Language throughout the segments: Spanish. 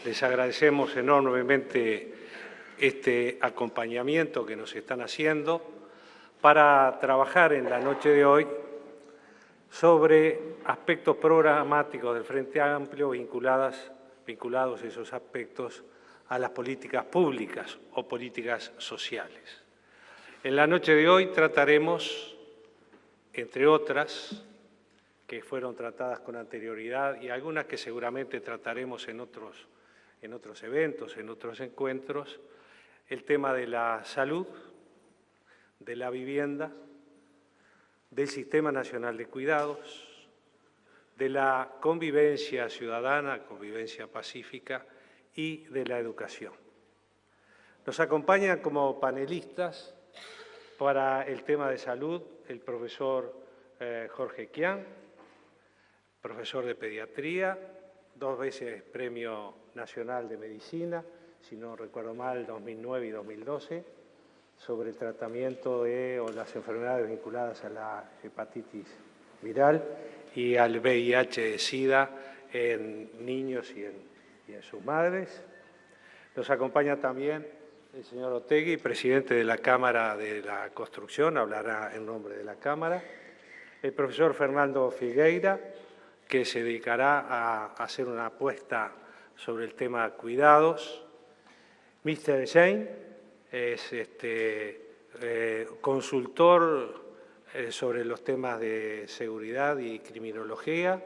Les agradecemos enormemente este acompañamiento que nos están haciendo para trabajar en la noche de hoy sobre aspectos programáticos del Frente Amplio vinculados esos aspectos a las políticas públicas o políticas sociales. En la noche de hoy trataremos, entre otras, que fueron tratadas con anterioridad y algunas que seguramente trataremos en otros eventos, en otros encuentros, el tema de la salud, de la vivienda, del Sistema Nacional de Cuidados, de la convivencia ciudadana, convivencia pacífica y de la educación. Nos acompañan como panelistas para el tema de salud el profesor Jorge Quián, profesor de pediatría, 2 veces Premio Nacional de Medicina, si no recuerdo mal, 2009 y 2012, sobre el tratamiento de las enfermedades vinculadas a la hepatitis viral y al VIH-Sida en niños y en sus madres. Nos acompaña también el señor Otegui, presidente de la Cámara de la Construcción, hablará en nombre de la Cámara. El profesor Fernando Figueira, que se dedicará a hacer una apuesta sobre el tema cuidados. Mr. Jane es consultor sobre los temas de seguridad y criminología.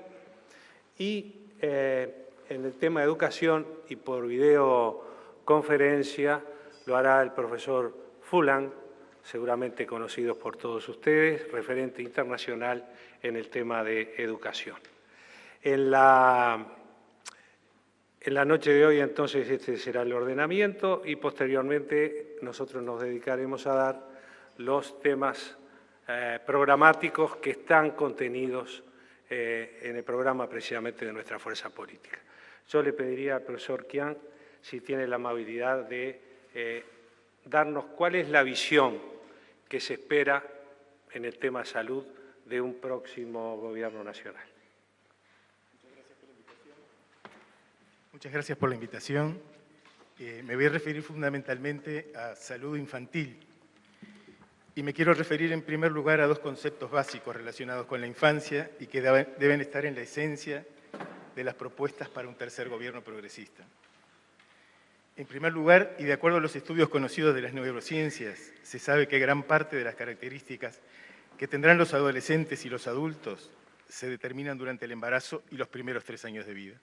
Y en el tema de educación y por videoconferencia lo hará el profesor Fulan, seguramente conocidos por todos ustedes, referente internacional en el tema de educación. En la noche de hoy, entonces, este será el ordenamiento y posteriormente nosotros nos dedicaremos a dar los temas programáticos que están contenidos en el programa precisamente de nuestra fuerza política. Yo le pediría al profesor Quián si tiene la amabilidad de darnos cuál es la visión que se espera en el tema salud de un próximo gobierno nacional. Muchas gracias por la invitación. Me voy a referir fundamentalmente a salud infantil. Y me quiero referir en primer lugar a 2 conceptos básicos relacionados con la infancia y que deben estar en la esencia de las propuestas para un tercer gobierno progresista. En primer lugar, y de acuerdo a los estudios conocidos de las neurociencias, se sabe que gran parte de las características que tendrán los adolescentes y los adultos se determinan durante el embarazo y los primeros 3 años de vida.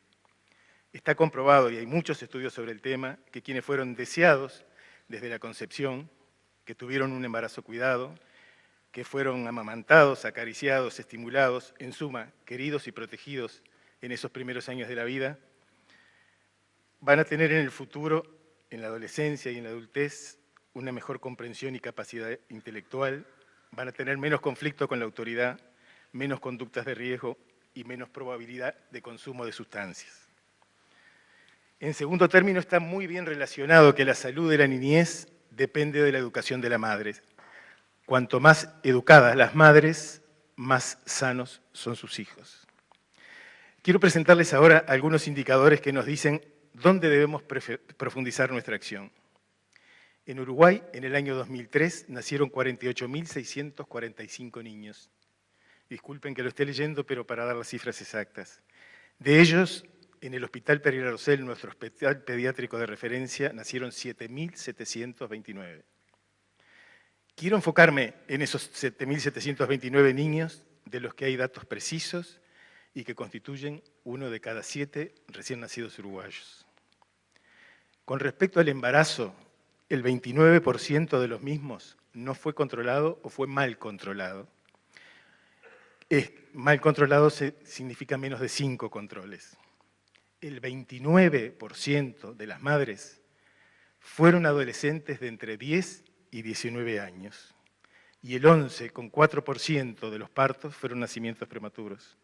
Está comprobado, y hay muchos estudios sobre el tema, que quienes fueron deseados desde la concepción, que tuvieron un embarazo cuidado, que fueron amamantados, acariciados, estimulados, en suma, queridos y protegidos en esos primeros años de la vida, van a tener en el futuro, en la adolescencia y en la adultez, una mejor comprensión y capacidad intelectual, van a tener menos conflicto con la autoridad, menos conductas de riesgo y menos probabilidad de consumo de sustancias. En segundo término, está muy bien relacionado que la salud de la niñez depende de la educación de la madre. Cuanto más educadas las madres, más sanos son sus hijos. Quiero presentarles ahora algunos indicadores que nos dicen dónde debemos profundizar nuestra acción. En Uruguay, en el año 2003, nacieron 48.645 niños. Disculpen que lo esté leyendo, pero para dar las cifras exactas. De ellos, en el Hospital Pereira Rosell, nuestro hospital pediátrico de referencia, nacieron 7.729. Quiero enfocarme en esos 7.729 niños, de los que hay datos precisos y que constituyen 1 de cada 7 recién nacidos uruguayos. Con respecto al embarazo, el 29% de los mismos no fue controlado o fue mal controlado. Mal controlado significa menos de 5 controles. El 29% de las madres fueron adolescentes de entre 10 y 19 años. Y el 11,4% de los partos fueron nacimientos prematuros.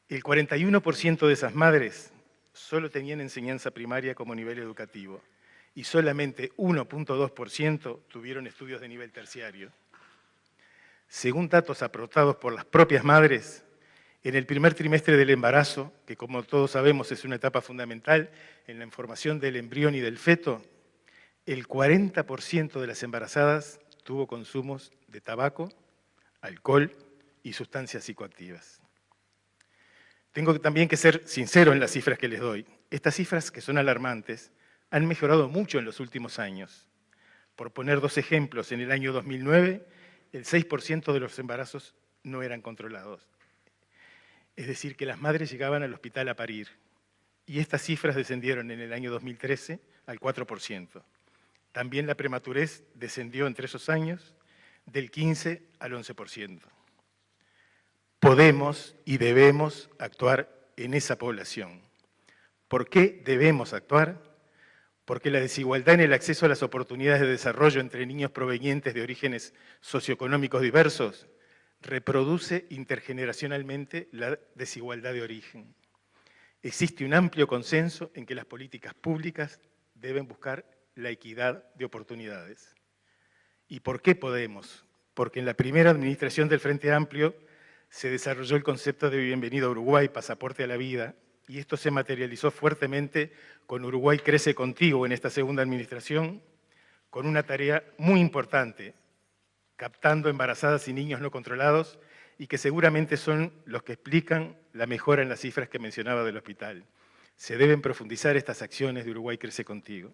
El 41% de esas madres solo tenían enseñanza primaria como nivel educativo y solamente 1,2% tuvieron estudios de nivel terciario. Según datos aportados por las propias madres, En el primer trimestre del embarazo, que como todos sabemos es una etapa fundamental en la formación del embrión y del feto, el 40% de las embarazadas tuvo consumos de tabaco, alcohol y sustancias psicoactivas. Tengo también que ser sincero en las cifras que les doy. Estas cifras, que son alarmantes, han mejorado mucho en los últimos años. Por poner dos ejemplos, en el año 2009, el 6% de los embarazos no eran controlados. Es decir, que las madres llegaban al hospital a parir. Y estas cifras descendieron en el año 2013 al 4%. También la prematurez descendió entre esos años del 15 al 11%. Podemos y debemos actuar en esa población. ¿Por qué debemos actuar? Porque la desigualdad en el acceso a las oportunidades de desarrollo entre niños provenientes de orígenes socioeconómicos diversos reproduce intergeneracionalmente la desigualdad de origen. Existe un amplio consenso en que las políticas públicas deben buscar la equidad de oportunidades. ¿Y por qué podemos? Porque en la primera administración del Frente Amplio se desarrolló el concepto de Bienvenido a Uruguay, pasaporte a la vida, y esto se materializó fuertemente con Uruguay Crece Contigo en esta segunda administración, con una tarea muy importante, captando embarazadas y niños no controlados, y que seguramente son los que explican la mejora en las cifras que mencionaba del hospital. Se deben profundizar estas acciones de Uruguay Crece Contigo.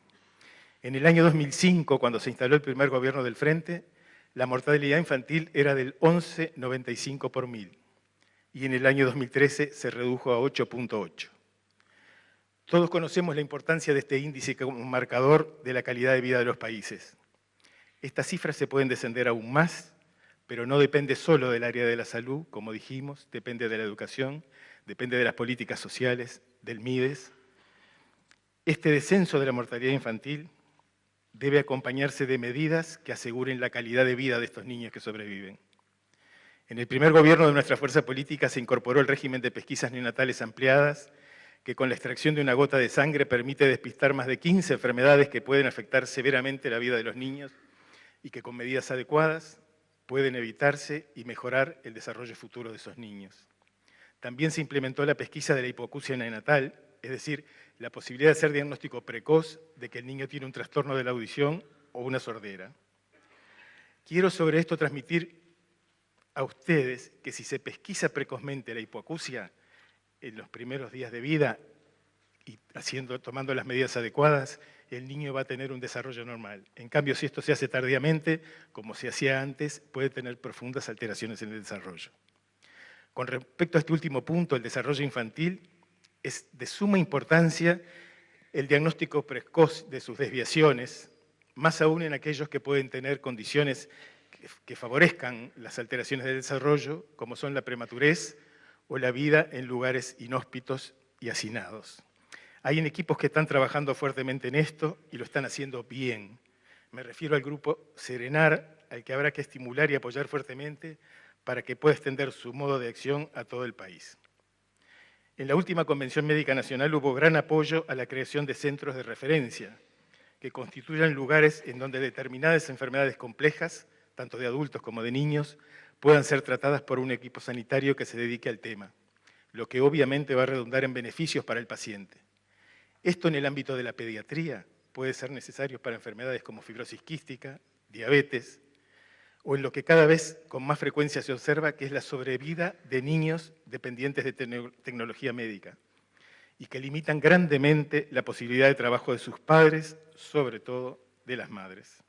En el año 2005, cuando se instaló el primer gobierno del Frente, la mortalidad infantil era del 11,95 por 1000, y en el año 2013 se redujo a 8,8. Todos conocemos la importancia de este índice como marcador de la calidad de vida de los países. Estas cifras se pueden descender aún más, pero no depende solo del área de la salud, como dijimos, depende de la educación, depende de las políticas sociales, del MIDES. Este descenso de la mortalidad infantil debe acompañarse de medidas que aseguren la calidad de vida de estos niños que sobreviven. En el primer gobierno de nuestra fuerza política se incorporó el régimen de pesquisas neonatales ampliadas, que con la extracción de una gota de sangre permite despistar más de 15 enfermedades que pueden afectar severamente la vida de los niños y que con medidas adecuadas pueden evitarse y mejorar el desarrollo futuro de esos niños. También se implementó la pesquisa de la hipoacusia neonatal, es decir, la posibilidad de hacer diagnóstico precoz de que el niño tiene un trastorno de la audición o una sordera. Quiero sobre esto transmitir a ustedes que si se pesquisa precozmente la hipoacusia en los primeros días de vida y tomando las medidas adecuadas, el niño va a tener un desarrollo normal. En cambio, si esto se hace tardíamente, como se hacía antes, puede tener profundas alteraciones en el desarrollo. Con respecto a este último punto, el desarrollo infantil, es de suma importancia el diagnóstico precoz de sus desviaciones, más aún en aquellos que pueden tener condiciones que favorezcan las alteraciones del desarrollo, como son la prematurez o la vida en lugares inhóspitos y hacinados. Hay equipos que están trabajando fuertemente en esto y lo están haciendo bien. Me refiero al grupo Serenar, al que habrá que estimular y apoyar fuertemente para que pueda extender su modo de acción a todo el país. En la última Convención Médica Nacional hubo gran apoyo a la creación de centros de referencia, que constituyan lugares en donde determinadas enfermedades complejas, tanto de adultos como de niños, puedan ser tratadas por un equipo sanitario que se dedique al tema, lo que obviamente va a redundar en beneficios para el paciente. Esto en el ámbito de la pediatría puede ser necesario para enfermedades como fibrosis quística, diabetes, o en lo que cada vez con más frecuencia se observa, que es la sobrevida de niños dependientes de tecnología médica y que limitan grandemente la posibilidad de trabajo de sus padres, sobre todo de las madres.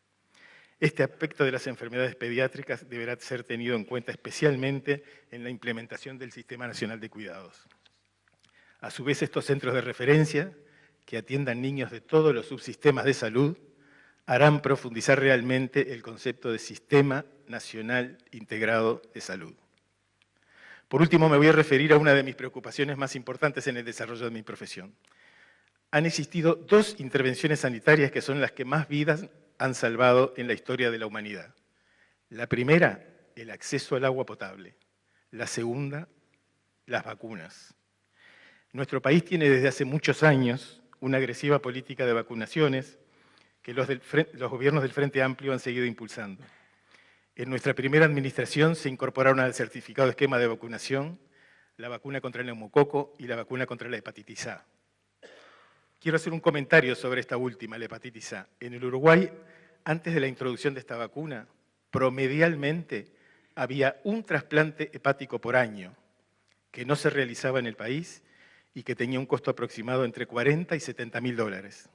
Este aspecto de las enfermedades pediátricas deberá ser tenido en cuenta especialmente en la implementación del Sistema Nacional de Cuidados. A su vez, estos centros de referencia, que atiendan niños de todos los subsistemas de salud, harán profundizar realmente el concepto de Sistema Nacional Integrado de Salud. Por último, me voy a referir a una de mis preocupaciones más importantes en el desarrollo de mi profesión. Han existido dos intervenciones sanitarias que son las que más vidas han salvado en la historia de la humanidad. La primera, el acceso al agua potable. La segunda, las vacunas. Nuestro país tiene desde hace muchos años una agresiva política de vacunaciones que los gobiernos del Frente Amplio han seguido impulsando. En nuestra primera administración se incorporaron al certificado de esquema de vacunación la vacuna contra el neumococo y la vacuna contra la hepatitis A. Quiero hacer un comentario sobre esta última, la hepatitis A. En el Uruguay, antes de la introducción de esta vacuna, promedialmente había un trasplante hepático por año que no se realizaba en el país y que tenía un costo aproximado entre 40 y 70 mil dólares.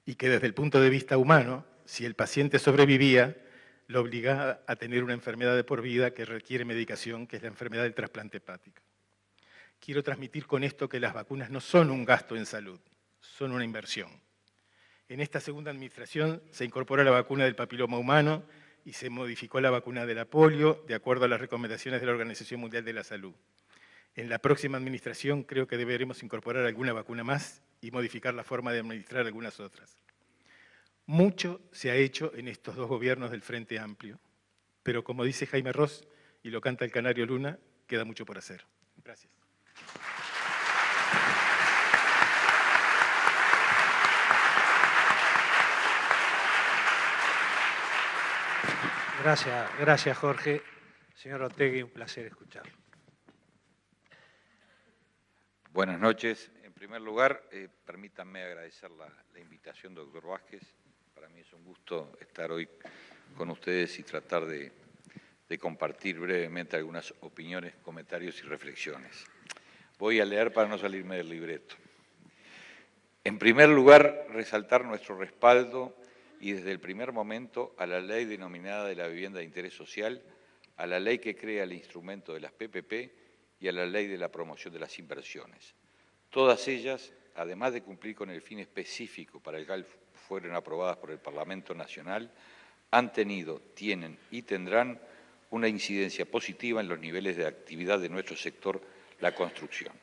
Y que desde el punto de vista humano, si el paciente sobrevivía, lo obligaba a tener una enfermedad de por vida que requiere medicación, que es la enfermedad del trasplante hepático. Quiero transmitir con esto que las vacunas no son un gasto en salud, son una inversión. En esta segunda administración se incorporó la vacuna del papiloma humano y se modificó la vacuna de la polio de acuerdo a las recomendaciones de la Organización Mundial de la Salud. En la próxima administración creo que deberemos incorporar alguna vacuna más y modificar la forma de administrar algunas otras. Mucho se ha hecho en estos dos gobiernos del Frente Amplio, pero como dice Jaime Ross y lo canta el Canario Luna, queda mucho por hacer. Gracias. Gracias Jorge. Señor Otegi, un placer escucharlo. Buenas noches. En primer lugar, permítanme agradecer la invitación, doctor Vázquez. Para mí es un gusto estar hoy con ustedes y tratar de compartir brevemente algunas opiniones, comentarios y reflexiones. Voy a leer para no salirme del libreto. En primer lugar, resaltar nuestro respaldo y desde el primer momento a la ley denominada de la vivienda de interés social, a la ley que crea el instrumento de las PPP y a la ley de la promoción de las inversiones. Todas ellas, además de cumplir con el fin específico para el cual fueron aprobadas por el Parlamento Nacional, han tenido, tienen y tendrán una incidencia positiva en los niveles de actividad de nuestro sector, la construcción.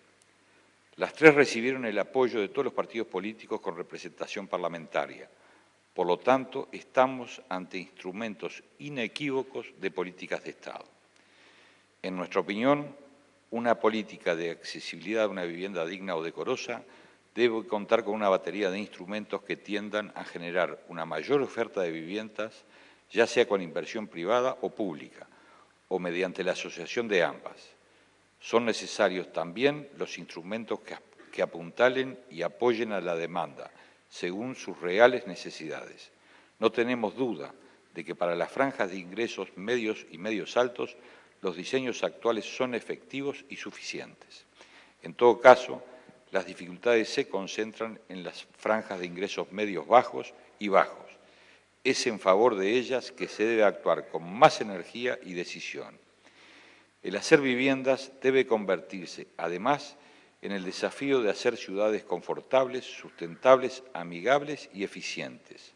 Las tres recibieron el apoyo de todos los partidos políticos con representación parlamentaria. Por lo tanto, estamos ante instrumentos inequívocos de políticas de Estado. En nuestra opinión, una política de accesibilidad a una vivienda digna o decorosa debe contar con una batería de instrumentos que tiendan a generar una mayor oferta de viviendas, ya sea con inversión privada o pública, o mediante la asociación de ambas. Son necesarios también los instrumentos que apuntalen y apoyen a la demanda, según sus reales necesidades. No tenemos duda de que para las franjas de ingresos medios y medios altos, los diseños actuales son efectivos y suficientes. En todo caso, las dificultades se concentran en las franjas de ingresos medios bajos y bajos. Es en favor de ellas que se debe actuar con más energía y decisión. El hacer viviendas debe convertirse, además, en el desafío de hacer ciudades confortables, sustentables, amigables y eficientes.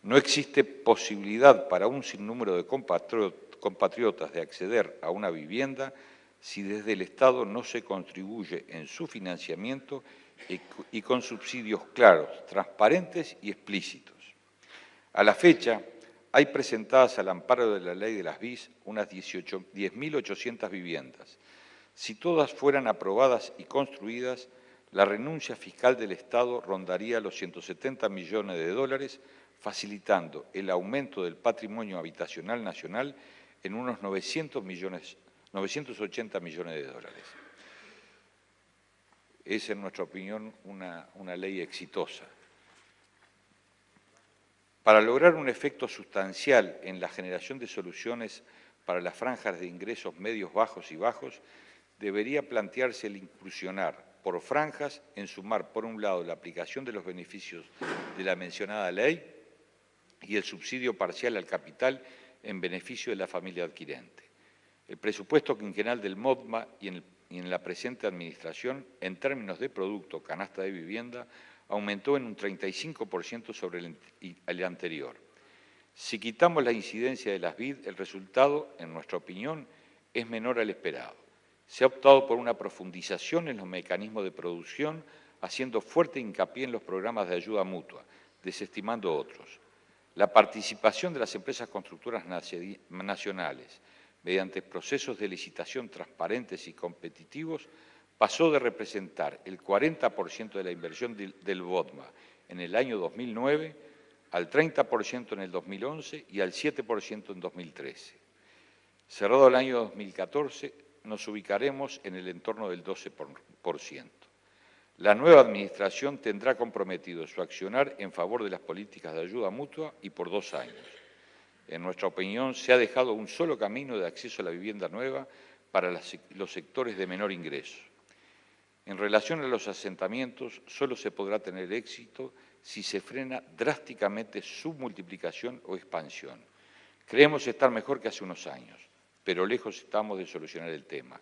No existe posibilidad para un sinnúmero de compatriotas de acceder a una vivienda si desde el Estado no se contribuye en su financiamiento y con subsidios claros, transparentes y explícitos. A la fecha, hay presentadas al amparo de la ley de las BIS unas 10.800 viviendas. Si todas fueran aprobadas y construidas, la renuncia fiscal del Estado rondaría los 170 millones de dólares, facilitando el aumento del patrimonio habitacional nacional en unos 980 millones de dólares. Es, en nuestra opinión, una ley exitosa. Para lograr un efecto sustancial en la generación de soluciones para las franjas de ingresos medios, bajos y bajos, debería plantearse el incursionar por franjas en sumar, por un lado, la aplicación de los beneficios de la mencionada ley y el subsidio parcial al capital en beneficio de la familia adquirente. El presupuesto quinquenal del MODMA y en la presente administración, en términos de producto canasta de vivienda, aumentó en un 35% sobre el anterior. Si quitamos la incidencia de las BID, el resultado, en nuestra opinión, es menor al esperado. Se ha optado por una profundización en los mecanismos de producción, haciendo fuerte hincapié en los programas de ayuda mutua, desestimando otros. La participación de las empresas constructoras nacionales mediante procesos de licitación transparentes y competitivos pasó de representar el 40% de la inversión del BODMA en el año 2009 al 30% en el 2011 y al 7% en 2013. Cerrado el año 2014, nos ubicaremos en el entorno del 12%. La nueva Administración tendrá comprometido su accionar en favor de las políticas de ayuda mutua y por 2 años. En nuestra opinión, se ha dejado un solo camino de acceso a la vivienda nueva para los sectores de menor ingreso. En relación a los asentamientos, solo se podrá tener éxito si se frena drásticamente su multiplicación o expansión. Creemos estar mejor que hace unos años, pero lejos estamos de solucionar el tema.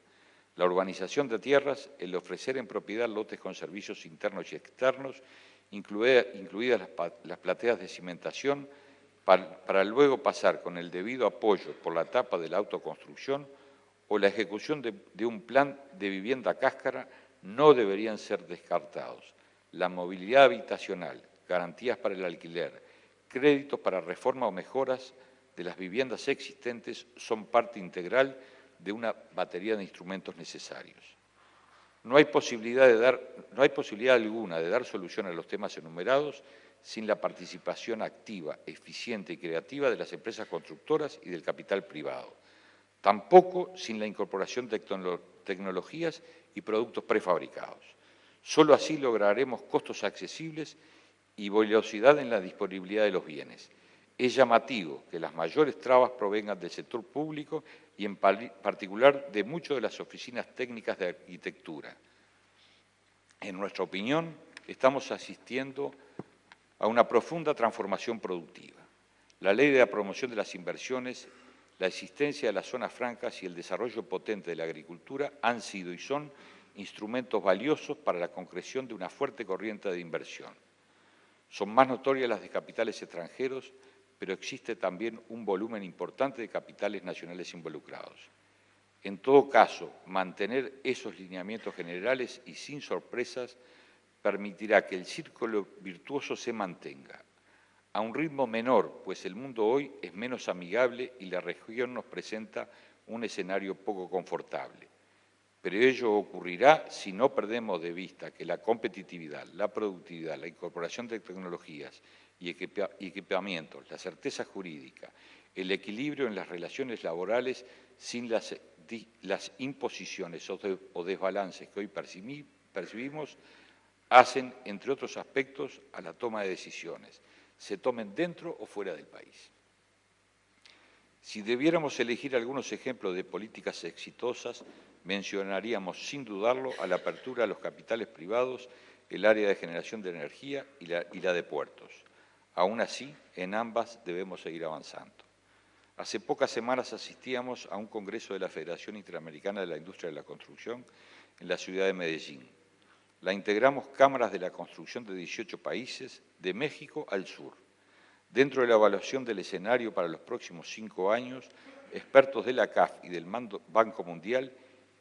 La urbanización de tierras, el ofrecer en propiedad lotes con servicios internos y externos, incluidas las plateas de cimentación, para luego pasar con el debido apoyo por la etapa de la autoconstrucción o la ejecución de un plan de vivienda cáscara, no deberían ser descartados. La movilidad habitacional, garantías para el alquiler, créditos para reforma o mejoras de las viviendas existentes son parte integral de una batería de instrumentos necesarios. No hay posibilidad alguna de dar solución a los temas enumerados sin la participación activa, eficiente y creativa de las empresas constructoras y del capital privado. Tampoco sin la incorporación de tecnologías y productos prefabricados. Solo así lograremos costos accesibles y velocidad en la disponibilidad de los bienes. Es llamativo que las mayores trabas provengan del sector público y en particular de muchas de las oficinas técnicas de arquitectura. En nuestra opinión, estamos asistiendo a una profunda transformación productiva. La ley de la promoción de las inversiones, la existencia de las zonas francas y el desarrollo potente de la agricultura han sido y son instrumentos valiosos para la concreción de una fuerte corriente de inversión. Son más notorias las de capitales extranjeros, pero existe también un volumen importante de capitales nacionales involucrados. En todo caso, mantener esos lineamientos generales y sin sorpresas permitirá que el círculo virtuoso se mantenga, a un ritmo menor, pues el mundo hoy es menos amigable y la región nos presenta un escenario poco confortable. Pero ello ocurrirá si no perdemos de vista que la competitividad, la productividad, la incorporación de tecnologías y equipamientos, la certeza jurídica, el equilibrio en las relaciones laborales sin las imposiciones o desbalances que hoy percibimos, hacen, entre otros aspectos, a la toma de decisiones, se tomen dentro o fuera del país. Si debiéramos elegir algunos ejemplos de políticas exitosas, mencionaríamos sin dudarlo a la apertura a los capitales privados, el área de generación de energía y la de puertos. Aún así, en ambas debemos seguir avanzando. Hace pocas semanas asistíamos a un congreso de la Federación Interamericana de la Industria de la Construcción en la ciudad de Medellín. La integramos cámaras de la construcción de 18 países, de México al sur. Dentro de la evaluación del escenario para los próximos 5 años, expertos de la CAF y del Banco Mundial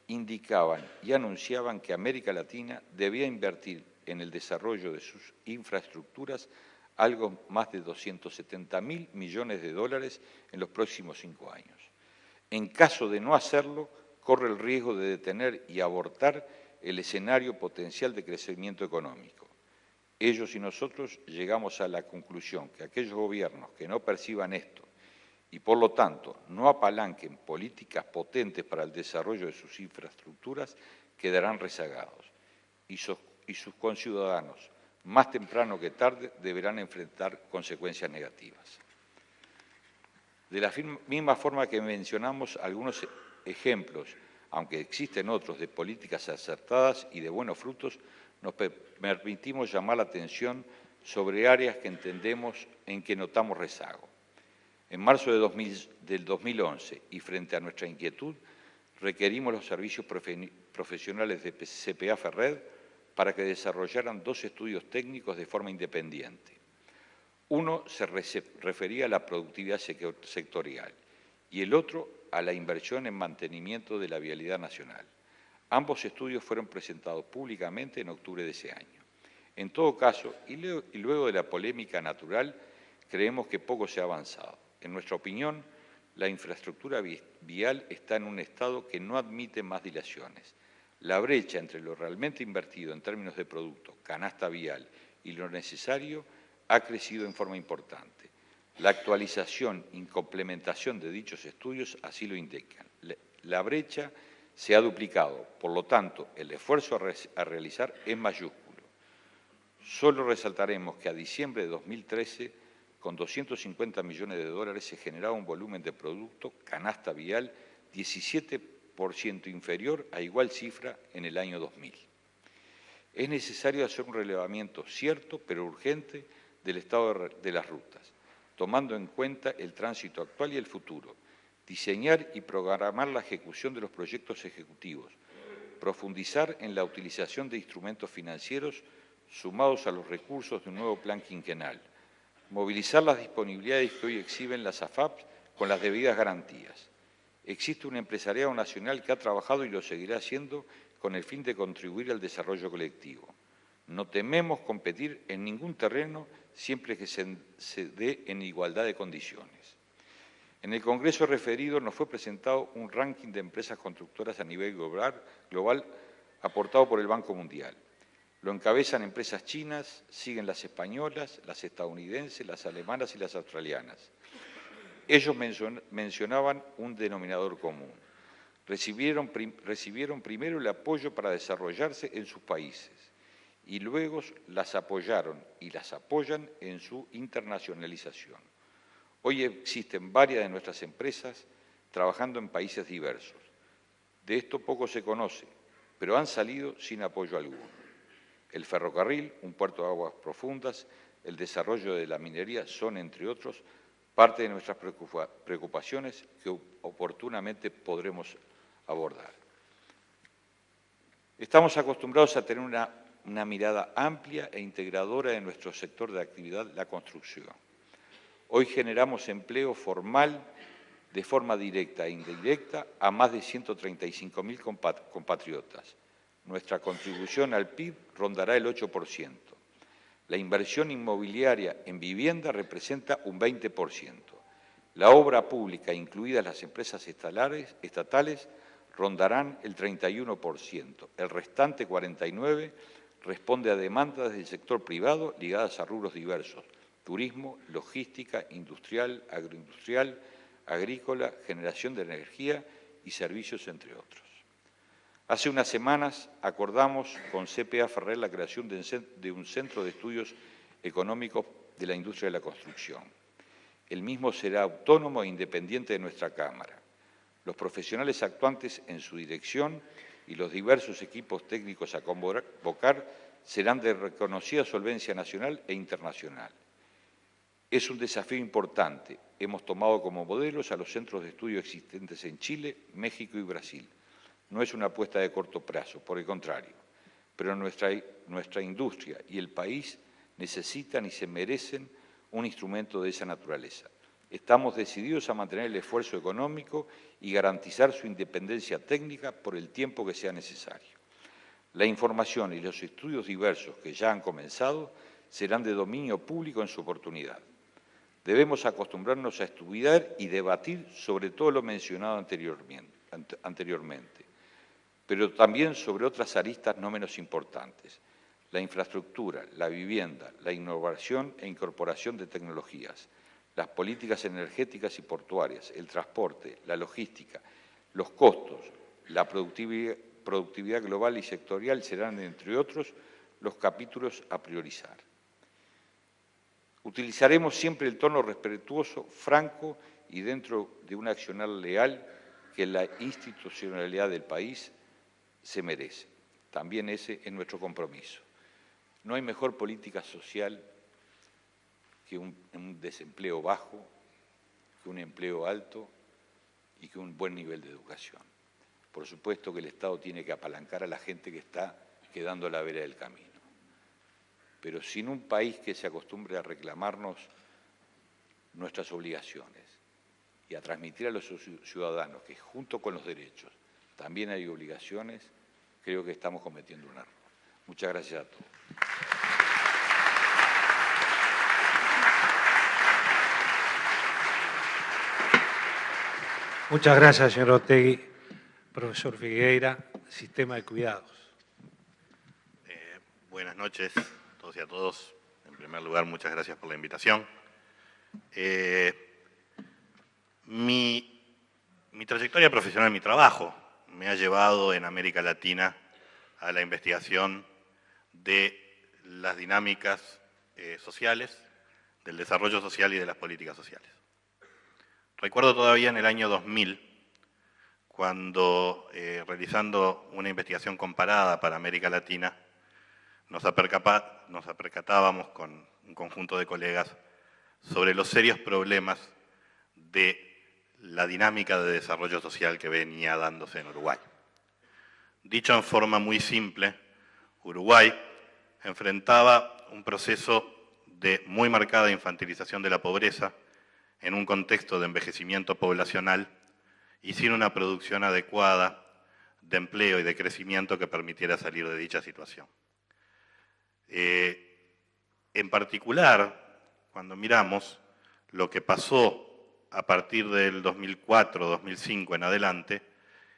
indicaban y anunciaban que América Latina debía invertir en el desarrollo de sus infraestructuras algo más de 270.000 millones de dólares en los próximos 5 años. En caso de no hacerlo, corre el riesgo de detener y abortar el escenario potencial de crecimiento económico. Ellos y nosotros llegamos a la conclusión que aquellos gobiernos que no perciban esto y, por lo tanto, no apalanquen políticas potentes para el desarrollo de sus infraestructuras, quedarán rezagados. Y sus conciudadanos, más temprano que tarde, deberán enfrentar consecuencias negativas. De la misma forma que mencionamos algunos ejemplos, aunque existen otros de políticas acertadas y de buenos frutos, nos permitimos llamar la atención sobre áreas que entendemos en que notamos rezago. En marzo del 2011, y frente a nuestra inquietud, requerimos los servicios profesionales de CPA Ferred para que desarrollaran 2 estudios técnicos de forma independiente. Uno se refería a la productividad sectorial y el otro a la inversión en mantenimiento de la vialidad nacional. Ambos estudios fueron presentados públicamente en octubre de ese año. En todo caso, y luego de la polémica natural, creemos que poco se ha avanzado. En nuestra opinión, la infraestructura vial está en un estado que no admite más dilaciones. La brecha entre lo realmente invertido en términos de producto, canasta vial, y lo necesario ha crecido en forma importante. La actualización y complementación de dichos estudios así lo indican. La brecha se ha duplicado. Por lo tanto, el esfuerzo a realizar es mayúsculo. Solo resaltaremos que a diciembre de 2013, con 250 millones de dólares, se generaba un volumen de producto canasta vial 17% inferior a igual cifra en el año 2000. Es necesario hacer un relevamiento cierto, pero urgente, del estado de las rutas, tomando en cuenta el tránsito actual y el futuro, diseñar y programar la ejecución de los proyectos ejecutivos, profundizar en la utilización de instrumentos financieros sumados a los recursos de un nuevo plan quinquenal, movilizar las disponibilidades que hoy exhiben las AFAP con las debidas garantías. Existe un empresariado nacional que ha trabajado y lo seguirá haciendo con el fin de contribuir al desarrollo colectivo. No tememos competir en ningún terreno siempre que se dé en igualdad de condiciones. En el Congreso referido nos fue presentado un ranking de empresas constructoras a nivel global aportado por el Banco Mundial. Lo encabezan empresas chinas, siguen las españolas, las estadounidenses, las alemanas y las australianas. Ellos mencionaban un denominador común. Recibieron primero el apoyo para desarrollarse en sus países y luego las apoyaron y las apoyan en su internacionalización. Hoy existen varias de nuestras empresas trabajando en países diversos. De esto poco se conoce, pero han salido sin apoyo alguno. El ferrocarril, un puerto de aguas profundas, el desarrollo de la minería son, entre otros, parte de nuestras preocupaciones que oportunamente podremos abordar. Estamos acostumbrados a tener una mirada amplia e integradora de nuestro sector de actividad, la construcción. Hoy generamos empleo formal de forma directa e indirecta a más de 135.000 compatriotas. Nuestra contribución al PIB rondará el 8%. La inversión inmobiliaria en vivienda representa un 20%. La obra pública, incluidas las empresas estatales, rondarán el 31%. El restante 49% responde a demandas del sector privado ligadas a rubros diversos: turismo, logística, industrial, agroindustrial, agrícola, generación de energía y servicios, entre otros. Hace unas semanas acordamos con CPA Ferrer la creación de un centro de estudios económicos de la industria de la construcción. El mismo será autónomo e independiente de nuestra Cámara. Los profesionales actuantes en su dirección y los diversos equipos técnicos a convocar serán de reconocida solvencia nacional e internacional. Es un desafío importante. Hemos tomado como modelos a los centros de estudio existentes en Chile, México y Brasil. No es una apuesta de corto plazo, por el contrario, pero nuestra industria y el país necesitan y se merecen un instrumento de esa naturaleza. Estamos decididos a mantener el esfuerzo económico y garantizar su independencia técnica por el tiempo que sea necesario. La información y los estudios diversos que ya han comenzado serán de dominio público en su oportunidad. Debemos acostumbrarnos a estudiar y debatir sobre todo lo mencionado anteriormente, pero también sobre otras aristas no menos importantes: la infraestructura, la vivienda, la innovación e incorporación de tecnologías, las políticas energéticas y portuarias, el transporte, la logística, los costos, la productividad global y sectorial serán, entre otros, los capítulos a priorizar. Utilizaremos siempre el tono respetuoso, franco y dentro de un accionar leal que la institucionalidad del país se merece. También ese es nuestro compromiso. No hay mejor política social que un desempleo bajo, que un empleo alto y que un buen nivel de educación. Por supuesto que el Estado tiene que apalancar a la gente que está quedando a la vera del camino. Pero sin un país que se acostumbre a reclamarnos nuestras obligaciones y a transmitir a los ciudadanos que junto con los derechos también hay obligaciones, creo que estamos cometiendo un error. Muchas gracias a todos. Muchas gracias, señor Otegi. Profesor Figueira, Sistema de Cuidados. Buenas noches a todos y a todos. En primer lugar, muchas gracias por la invitación. Mi trayectoria profesional, mi trabajo me ha llevado en América Latina a la investigación de las dinámicas sociales, del desarrollo social y de las políticas sociales. Recuerdo todavía en el año 2000, cuando realizando una investigación comparada para América Latina, nos apercatábamos con un conjunto de colegas sobre los serios problemas de la dinámica de desarrollo social que venía dándose en Uruguay. Dicho en forma muy simple, Uruguay enfrentaba un proceso de muy marcada infantilización de la pobreza en un contexto de envejecimiento poblacional y sin una producción adecuada de empleo y de crecimiento que permitiera salir de dicha situación. En particular, cuando miramos lo que pasó a partir del 2004-2005 en adelante,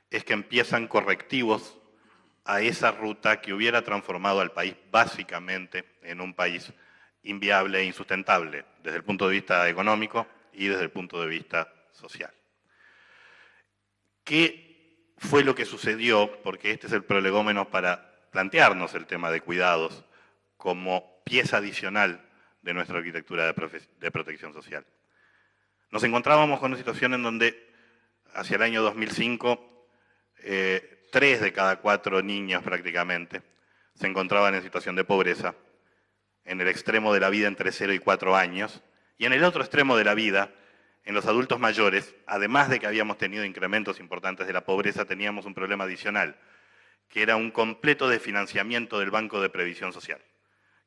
es que empiezan correctivos a esa ruta que hubiera transformado al país básicamente en un país inviable e insustentable, desde el punto de vista económico y desde el punto de vista social. ¿Qué fue lo que sucedió? Porque este es el prolegómeno para plantearnos el tema de cuidados como pieza adicional de nuestra arquitectura de protección social. Nos encontrábamos con una situación en donde, hacia el año 2005, 3 de cada 4 niños prácticamente se encontraban en situación de pobreza, en el extremo de la vida entre 0 y 4 años, y en el otro extremo de la vida, en los adultos mayores, además de que habíamos tenido incrementos importantes de la pobreza, teníamos un problema adicional, que era un completo desfinanciamiento del Banco de Previsión Social,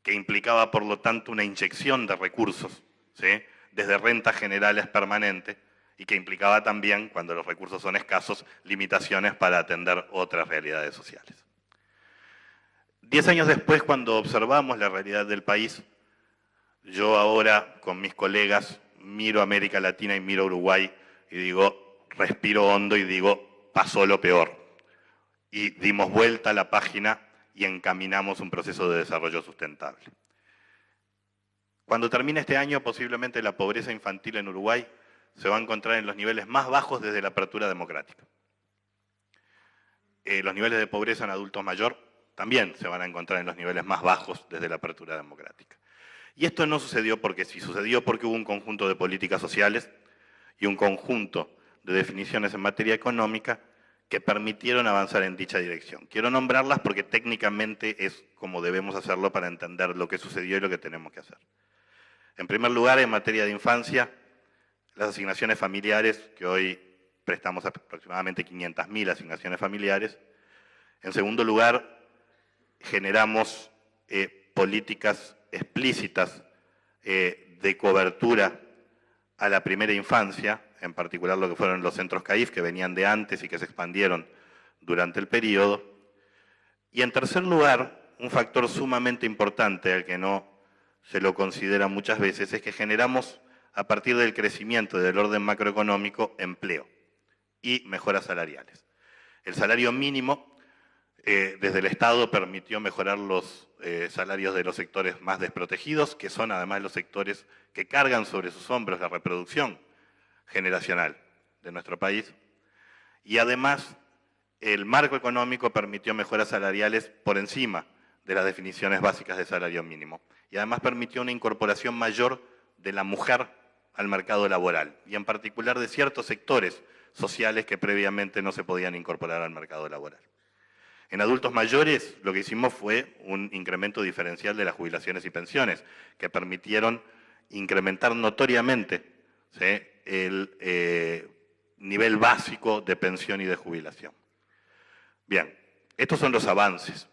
que implicaba, por lo tanto, una inyección de recursos, ¿sí?, desde rentas generales permanentes, y que implicaba también, cuando los recursos son escasos, limitaciones para atender otras realidades sociales. 10 años después, cuando observamos la realidad del país, yo ahora, con mis colegas, miro a América Latina y miro a Uruguay y digo, respiro hondo y digo, pasó lo peor. Y dimos vuelta a la página y encaminamos un proceso de desarrollo sustentable. Cuando termine este año, posiblemente la pobreza infantil en Uruguay se va a encontrar en los niveles más bajos desde la apertura democrática. Los niveles de pobreza en adultos mayores también se van a encontrar en los niveles más bajos desde la apertura democrática. Y esto no sucedió porque sí, sucedió porque hubo un conjunto de políticas sociales y un conjunto de definiciones en materia económica que permitieron avanzar en dicha dirección. Quiero nombrarlas porque técnicamente es como debemos hacerlo para entender lo que sucedió y lo que tenemos que hacer. En primer lugar, en materia de infancia, las asignaciones familiares, que hoy prestamos aproximadamente 500.000 asignaciones familiares. En segundo lugar, generamos políticas explícitas de cobertura a la primera infancia, en particular lo que fueron los centros CAIF, que venían de antes y que se expandieron durante el periodo. Y en tercer lugar, un factor sumamente importante al que no se lo considera muchas veces, es que generamos, a partir del crecimiento del orden macroeconómico, empleo y mejoras salariales. El salario mínimo desde el Estado permitió mejorar los salarios de los sectores más desprotegidos, que son además los sectores que cargan sobre sus hombros la reproducción generacional de nuestro país. Y además, el marco económico permitió mejoras salariales por encima de las definiciones básicas de salario mínimo. Y además permitió una incorporación mayor de la mujer al mercado laboral, y en particular de ciertos sectores sociales que previamente no se podían incorporar al mercado laboral. En adultos mayores lo que hicimos fue un incremento diferencial de las jubilaciones y pensiones, que permitieron incrementar notoriamente, ¿sí?, el nivel básico de pensión y de jubilación. Bien, estos son los avances,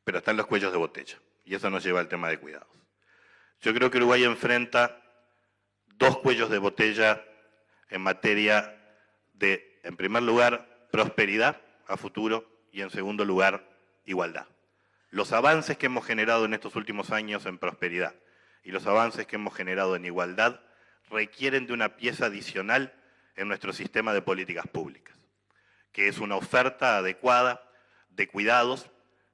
pero están los cuellos de botella, y eso nos lleva al tema de cuidados. Yo creo que Uruguay enfrenta 2 cuellos de botella en materia de, en primer lugar, prosperidad a futuro y, en segundo lugar, igualdad. Los avances que hemos generado en estos últimos años en prosperidad y los avances que hemos generado en igualdad requieren de una pieza adicional en nuestro sistema de políticas públicas, que es una oferta adecuada de cuidados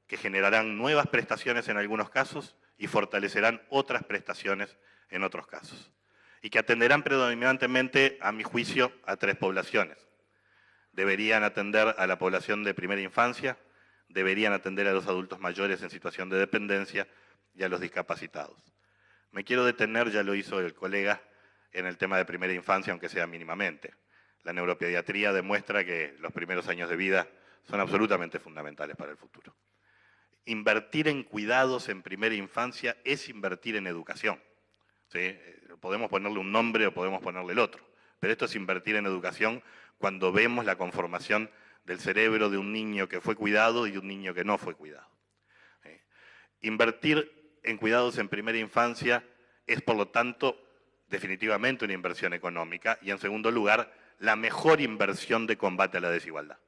que generarán nuevas prestaciones en algunos casos y fortalecerán otras prestaciones en otros casos, y que atenderán predominantemente, a mi juicio, a 3 poblaciones. deberían atender a la población de primera infancia, deberían atender a los adultos mayores en situación de dependencia y a los discapacitados. Me quiero detener, ya lo hizo el colega, en el tema de primera infancia, aunque sea mínimamente. La neuropediatría demuestra que los primeros años de vida son absolutamente fundamentales para el futuro. Invertir en cuidados en primera infancia es invertir en educación. ¿Sí? Podemos ponerle un nombre o podemos ponerle el otro, pero esto es invertir en educación cuando vemos la conformación del cerebro de un niño que fue cuidado y un niño que no fue cuidado. Invertir en cuidados en primera infancia es, por lo tanto, definitivamente una inversión económica y, en segundo lugar, la mejor inversión de combate a la desigualdad.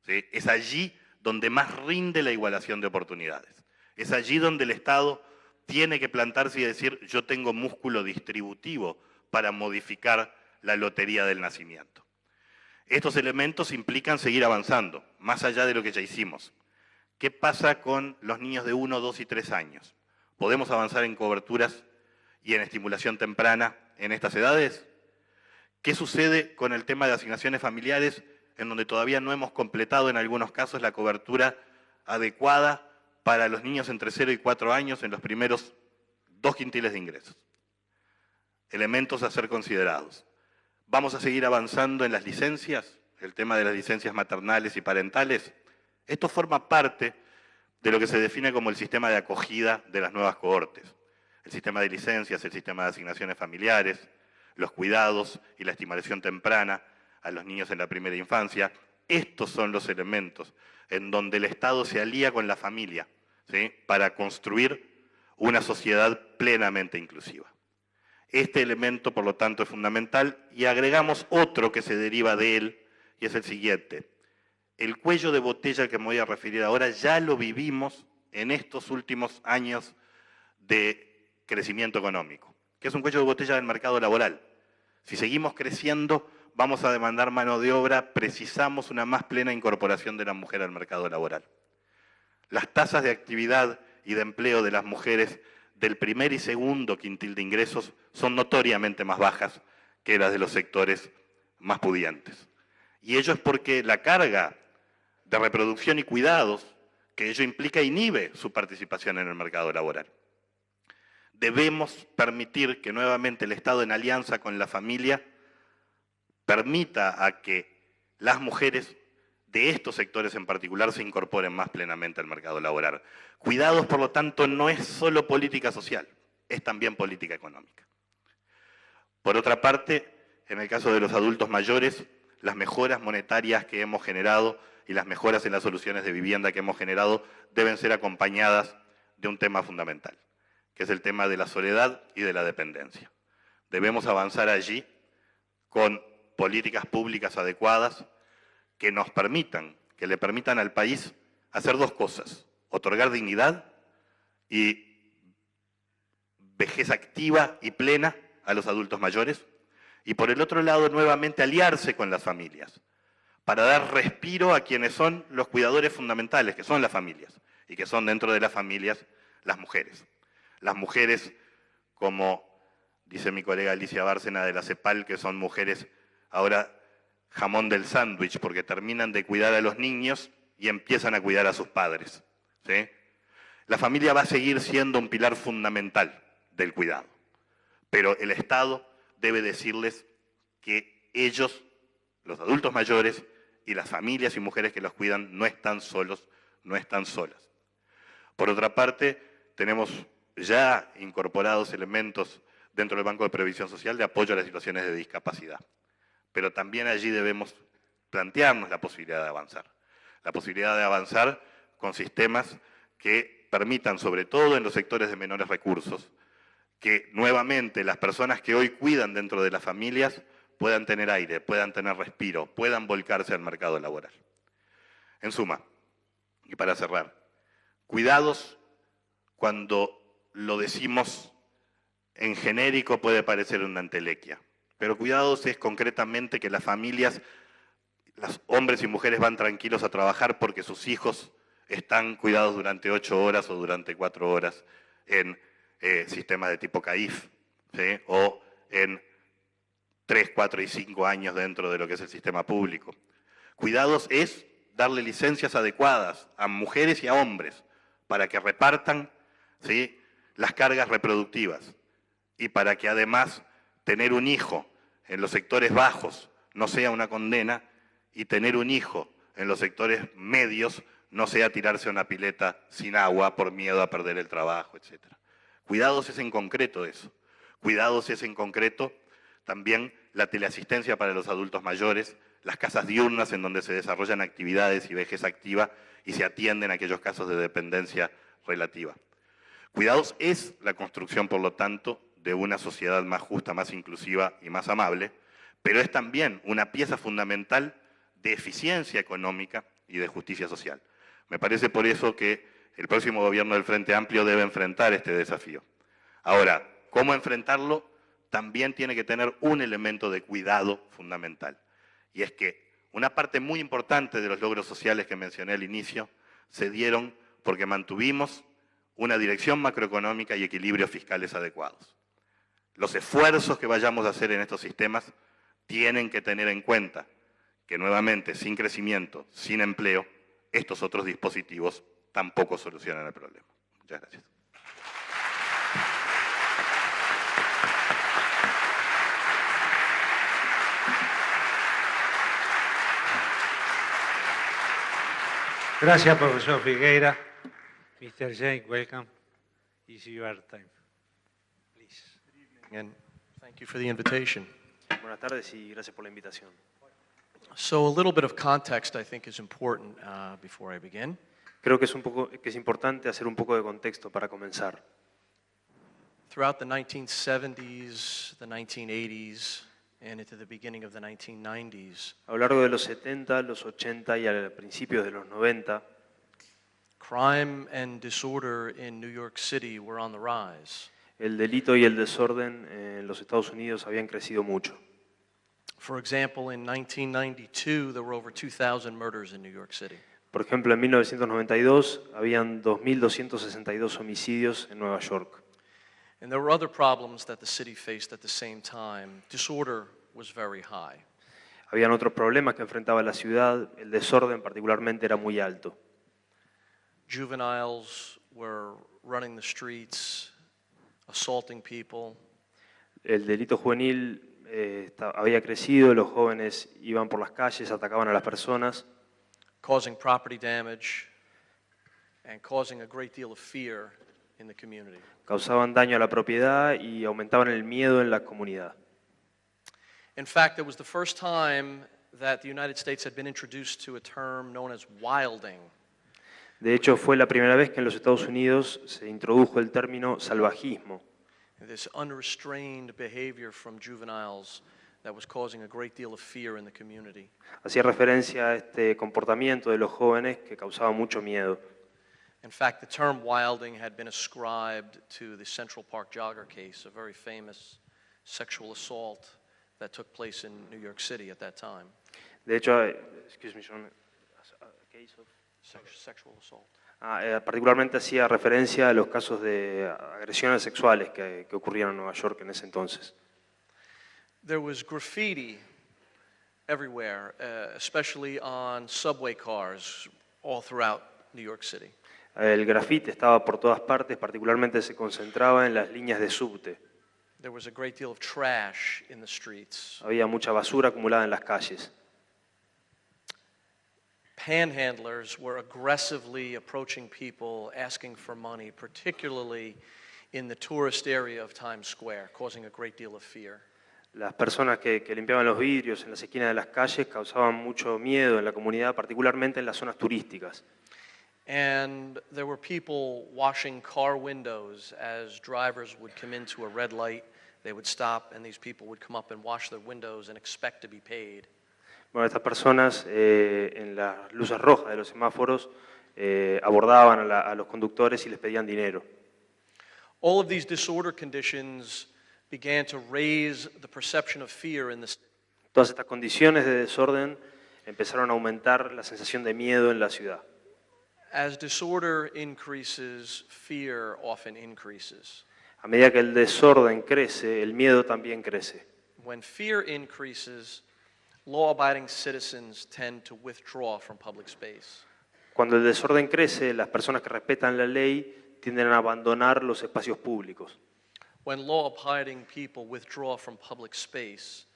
¿Sí? Es allí donde más rinde la igualación de oportunidades. Es allí donde el Estado tiene que plantarse y decir, yo tengo músculo distributivo para modificar la lotería del nacimiento. Estos elementos implican seguir avanzando, más allá de lo que ya hicimos. ¿Qué pasa con los niños de 1, 2 y 3 años? ¿Podemos avanzar en coberturas y en estimulación temprana en estas edades? ¿Qué sucede con el tema de asignaciones familiares, en donde todavía no hemos completado en algunos casos la cobertura adecuada para los niños entre 0 y 4 años en los primeros 2 quintiles de ingresos? Elementos a ser considerados. ¿Vamos a seguir avanzando en las licencias? El tema de las licencias maternales y parentales. Esto forma parte de lo que se define como el sistema de acogida de las nuevas cohortes. El sistema de licencias, el sistema de asignaciones familiares, los cuidados y la estimulación temprana a los niños en la primera infancia. Estos son los elementos en donde el Estado se alía con la familia, ¿sí?, para construir una sociedad plenamente inclusiva. Este elemento, por lo tanto, es fundamental y agregamos otro que se deriva de él y es el siguiente. El cuello de botella al que me voy a referir ahora ya lo vivimos en estos últimos años de crecimiento económico, que es un cuello de botella del mercado laboral. Si seguimos creciendo, vamos a demandar mano de obra, precisamos una más plena incorporación de la mujer al mercado laboral. Las tasas de actividad y de empleo de las mujeres del primer y segundo quintil de ingresos son notoriamente más bajas que las de los sectores más pudientes. Y ello es porque la carga de reproducción y cuidados que ello implica inhibe su participación en el mercado laboral. Debemos permitir que nuevamente el Estado, en alianza con la familia, permita a que las mujeres de estos sectores en particular se incorporen más plenamente al mercado laboral. Cuidados, por lo tanto, no es solo política social, es también política económica. Por otra parte, en el caso de los adultos mayores, las mejoras monetarias que hemos generado y las mejoras en las soluciones de vivienda que hemos generado deben ser acompañadas de un tema fundamental, que es el tema de la soledad y de la dependencia. Debemos avanzar allí con políticas públicas adecuadas que nos permitan, que le permitan al país hacer dos cosas: otorgar dignidad y vejez activa y plena a los adultos mayores, y por el otro lado, nuevamente aliarse con las familias, para dar respiro a quienes son los cuidadores fundamentales, que son las familias, y que son dentro de las familias las mujeres. Las mujeres, como dice mi colega Alicia Bárcena de la CEPAL, que son mujeres ahora jamón del sándwich, porque terminan de cuidar a los niños y empiezan a cuidar a sus padres, ¿sí? La familia va a seguir siendo un pilar fundamental del cuidado, pero el Estado debe decirles que ellos, los adultos mayores y las familias y mujeres que los cuidan, no están solos, no están solas. Por otra parte, tenemos ya incorporados elementos dentro del Banco de Previsión Social de apoyo a las situaciones de discapacidad. Pero también allí debemos plantearnos la posibilidad de avanzar. La posibilidad de avanzar con sistemas que permitan, sobre todo en los sectores de menores recursos, que nuevamente las personas que hoy cuidan dentro de las familias puedan tener aire, puedan tener respiro, puedan volcarse al mercado laboral. En suma, y para cerrar, cuidados, cuando lo decimos en genérico puede parecer una entelequia, pero cuidados es concretamente que las familias, los hombres y mujeres van tranquilos a trabajar porque sus hijos están cuidados durante 8 horas o durante 4 horas en sistemas de tipo CAIF, ¿sí?, o en 3, 4 y 5 años dentro de lo que es el sistema público. Cuidados es darle licencias adecuadas a mujeres y a hombres para que repartan, ¿sí?, las cargas reproductivas y para que además tener un hijo en los sectores bajos no sea una condena y tener un hijo en los sectores medios no sea tirarse a una pileta sin agua por miedo a perder el trabajo, etc. Cuidados es en concreto eso. Cuidados es en concreto también la teleasistencia para los adultos mayores, las casas diurnas en donde se desarrollan actividades y vejez activa y se atienden aquellos casos de dependencia relativa. Cuidados es la construcción, por lo tanto, de una sociedad más justa, más inclusiva y más amable, pero es también una pieza fundamental de eficiencia económica y de justicia social. Me parece por eso que el próximo gobierno del Frente Amplio debe enfrentar este desafío. Ahora, ¿cómo enfrentarlo? También tiene que tener un elemento de cuidado fundamental. Y es que una parte muy importante de los logros sociales que mencioné al inicio se dieron porque mantuvimos una dirección macroeconómica y equilibrios fiscales adecuados. Los esfuerzos que vayamos a hacer en estos sistemas tienen que tener en cuenta que nuevamente, sin crecimiento, sin empleo, estos otros dispositivos tampoco solucionan el problema. Muchas gracias. Gracias, profesor Figueira. Mr. Jain, welcome. It's your time. Please. And thank you for the invitation. Buenas tardes y gracias por la invitación. So a little bit of context I think is important before I begin. Creo que es importante hacer un poco de contexto para comenzar. Throughout the 1970s, the 1980s, and into the beginning of the 1990s, A lo largo de los 70, los 80 y a principios de los 90, crime and disorder in New York City were on the rise. el delito y el desorden en los Estados Unidos habían crecido mucho. For example, in 1992, there were over 2,000 murders in New York City. Por ejemplo, en 1992 habían 2.262 homicidios en Nueva York. And there were other problems that the city faced at the same time. Disorder was very high. Habían otros problemas que enfrentaba la ciudad, el desorden particularmente era muy alto. Juveniles were running the streets, assaulting people. El delito juvenil había crecido, los jóvenes iban por las calles, atacaban a las personas, Causing property damage and causing a great deal of fear in the community. causaban daño a la propiedad y aumentaban el miedo en la comunidad. In fact, it was the first time that the United States had been introduced to a term known as wilding. De hecho, fue la primera vez que en los Estados Unidos se introdujo el término salvajismo, This unrestrained behavior from juveniles that was causing a great deal of fear in the community. hacía referencia a este comportamiento de los jóvenes que causaba mucho miedo. In fact, the term wilding had been ascribed to the Central Park Jogger case, a very famous sexual assault that took place in New York City at that time. De hecho, excuse me, John, a case of... Sexual assault. particularmente hacía referencia a los casos de agresiones sexuales que ocurrieron en Nueva York en ese entonces. There was graffiti everywhere, especially on subway cars all throughout New York City. El grafite estaba por todas partes, particularmente se concentraba en las líneas de subte. There was a great deal of trash in the streets. Había mucha basura acumulada en las calles. Panhandlers were aggressively approaching people asking for money, particularly in the tourist area of Times Square, causing a great deal of fear. Las personas que limpiaban los vidrios en las esquinas de las calles causaban mucho miedo en la comunidad, particularmente en las zonas turísticas. And there were people washing car windows as drivers would come into a red light. They would stop, and these people would come up and wash their windows and expect to be paid. Bueno, estas personas en las luces rojas de los semáforos abordaban a los conductores y les pedían dinero. All of these disorder conditions began to raise the perception of fear in the city. Todas estas condiciones de desorden empezaron a aumentar la sensación de miedo en la ciudad. As disorder increases, fear often increases. A medida que el desorden crece, el miedo también crece. When fear increases, law-abiding citizens tend to withdraw from public space. Cuando el desorden crece, las personas que respetan la ley tienden a abandonar los espacios públicos. When law-abiding people withdraw from public space,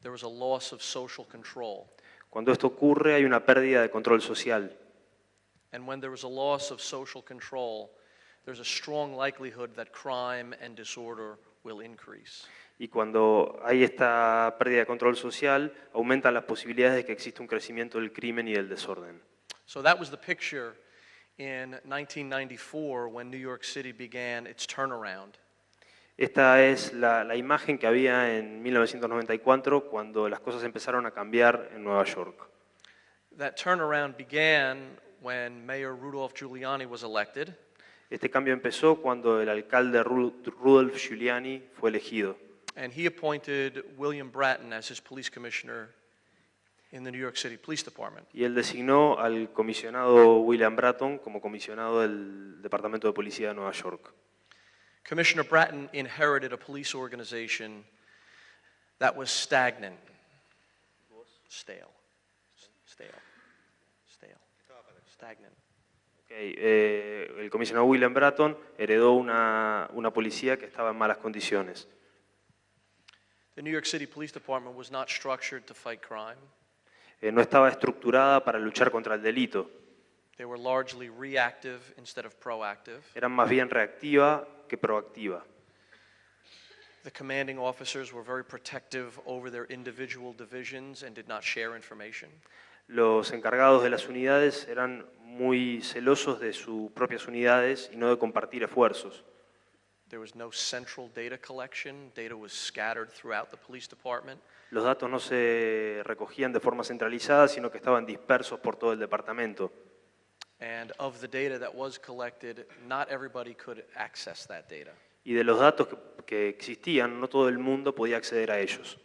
there is a loss of social control. Cuando esto ocurre, hay una pérdida de control social. And when there is a loss of social control, there's a strong likelihood that crime and disorder will increase. Y cuando hay esta pérdida de control social, aumentan las posibilidades de que exista un crecimiento del crimen y del desorden. So that was the picture in 1994 when New York City began its turnaround. Esta es la imagen que había en 1994 cuando las cosas empezaron a cambiar en Nueva York. That turnaround began when Mayor Rudolph Giuliani was elected. Este cambio empezó cuando el alcalde Rudolph Giuliani fue elegido. And he appointed William Bratton as his police commissioner in the New York City Police Department. Y él designó al comisionado William Bratton como comisionado del Departamento de Policía de Nueva York. Commissioner Bratton inherited a police organization that was stagnant, stale, stagnant. El comisionado William Bratton heredó una policía que estaba en malas condiciones. The New York City Police Department was not structured to fight crime. No estaba estructurada para luchar contra el delito. They were largely reactive instead of proactive. Eran más bien reactiva que proactiva. The commanding officers were very protective over their individual divisions and did not share information. Los encargados de las unidades eran muy celosos de sus propias unidades y no de compartir esfuerzos. There was no central data collection. Data was scattered throughout the police department. Los datos no se recogían de forma centralizada, sino que estaban dispersos por todo el departamento. And of the data that was collected, not everybody could access that data. Y de los datos que existían, no todo el mundo podía acceder a ellos.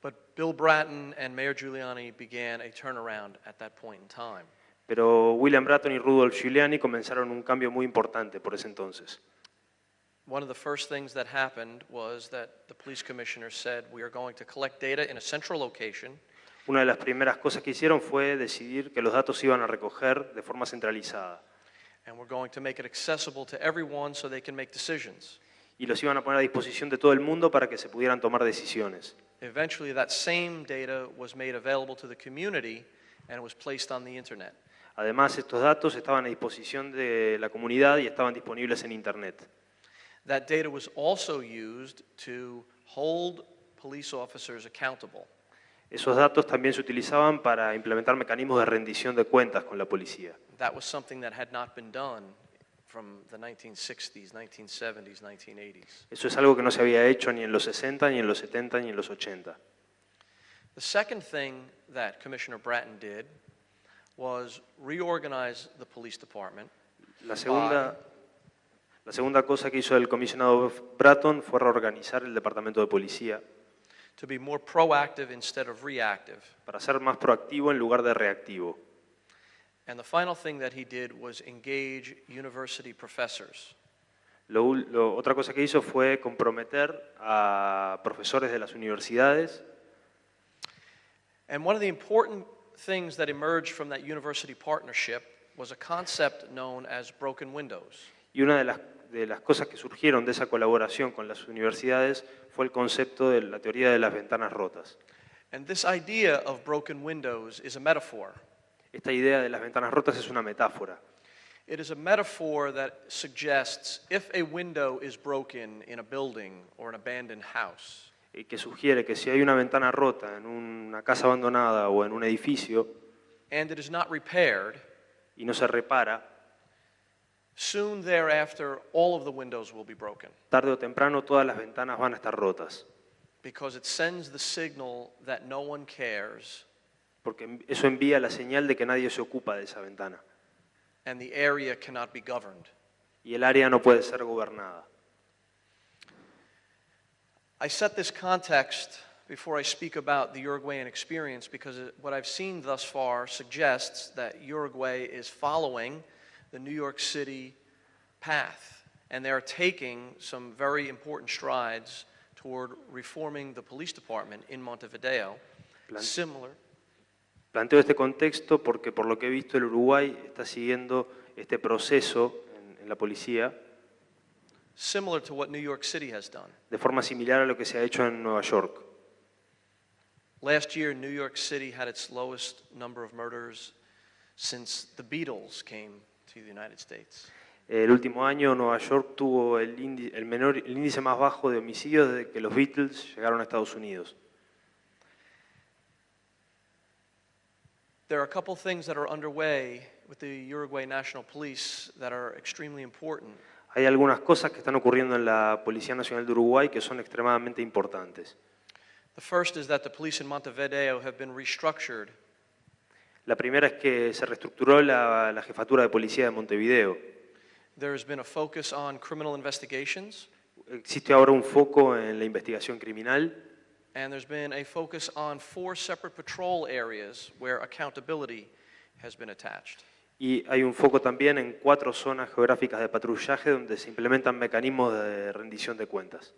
But Bill Bratton and Mayor Giuliani began a turnaround at that point in time. Pero William Bratton y Rudolph Giuliani comenzaron un cambio muy importante por ese entonces. One of the first things that happened was that the police commissioner said, we are going to collect data in a central location. Una de las primeras cosas que hicieron fue decidir que los datos se iban a recoger de forma centralizada. And we're going to make it accessible to everyone so they can make decisions. Y los iban a poner a disposición de todo el mundo para que se pudieran tomar decisiones. Eventually, that same data was made available to the community and it was placed on the internet. Además, estos datos estaban a disposición de la comunidad y estaban disponibles en Internet. That data was also used to hold police officers accountable. Esos datos también se utilizaban para implementar mecanismos de rendición de cuentas con la policía. That was something that had not been done from the 1960s, 1970s, 1980s. Eso es algo que no se había hecho ni en los 60, ni en los 70, ni en los 80. The second thing that Commissioner Bratton did was reorganize the police department. La segunda cosa que hizo el comisionado Bratton fue reorganizar el departamento de policía To be more proactive instead of reactive. para ser más proactivo en lugar de reactivo. And the final thing that he did was engage university professors. Otra cosa que hizo fue comprometer a profesores de las universidades. And one of the important things that emerged from that university partnership was a concept known as broken windows. Y una de las cosas que surgieron de esa colaboración con las universidades fue el concepto de la teoría de las ventanas rotas. And this idea of broken windows is a metaphor. Esta idea de las ventanas rotas es una metáfora. It is a metaphor that suggests if a window is broken in a building or an abandoned house, Que sugiere que si hay una ventana rota en una casa abandonada o en un edificio and it is not repaired, y no se repara, soon thereafter all of the windows will be broken tarde o temprano todas las ventanas van a estar rotas, because it sends the signal that no one cares porque eso envía la señal de que nadie se ocupa de esa ventana and the area cannot be governed. y el área no puede ser gobernada. I set this context before I speak about the Uruguayan experience because what I've seen thus far suggests that Uruguay is following the New York City path, and they're taking some very important strides toward reforming the police department in Montevideo. Similar. Planteo este contexto porque, por lo que he visto, el Uruguay está siguiendo este proceso en la policía Similar to what New York City has done. de forma similar a lo que se ha hecho en Nueva York. Last year, New York City had its lowest number of murders since the Beatles came to the United States. El último año Nueva York tuvo el índice más bajo de homicidios desde que los Beatles llegaron a Estados Unidos. There are a couple things that are underway with the Uruguay National Police that are extremely important. Hay algunas cosas que están ocurriendo en la Policía Nacional de Uruguay que son extremadamente importantes. The first is that the police in Montevideo have been restructured. La primera es que se reestructuró la jefatura de policía de Montevideo. There has been a focus on criminal investigations, Existe ahora un foco en la investigación criminal and there's been a focus on 4 separate patrol areas where accountability has been attached. y hay un foco también en 4 zonas geográficas de patrullaje donde se implementan mecanismos de rendición de cuentas.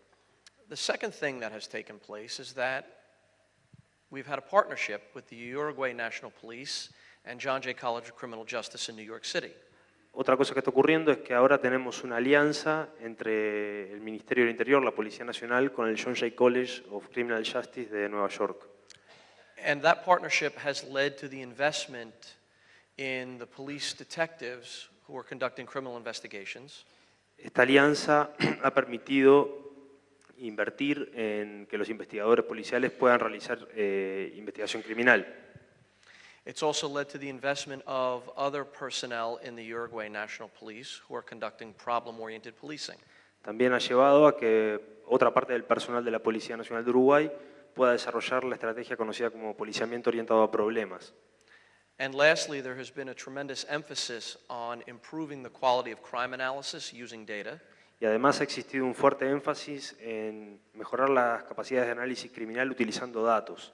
The second thing that has taken place is that we've had a partnership with the Uruguay National Police and John Jay College of Criminal Justice in New York City. Otra cosa que está ocurriendo es que ahora tenemos una alianza entre el Ministerio del Interior, la Policía Nacional, con el John Jay College of Criminal Justice de Nueva York. And that partnership has led to the investment in the police detectives who are conducting criminal investigations. Esta alianza ha permitido invertir en que los investigadores policiales puedan realizar investigación criminal. It's also led to the investment of other personnel in the Uruguay National Police who are conducting problem-oriented policing. También ha llevado a que otra parte del personal de la Policía Nacional de Uruguay pueda desarrollar la estrategia conocida como policiamiento orientado a problemas. And lastly, there has been a tremendous emphasis on improving the quality of crime analysis using data. Y además ha existido un fuerte énfasis en mejorar las capacidades de análisis criminal utilizando datos.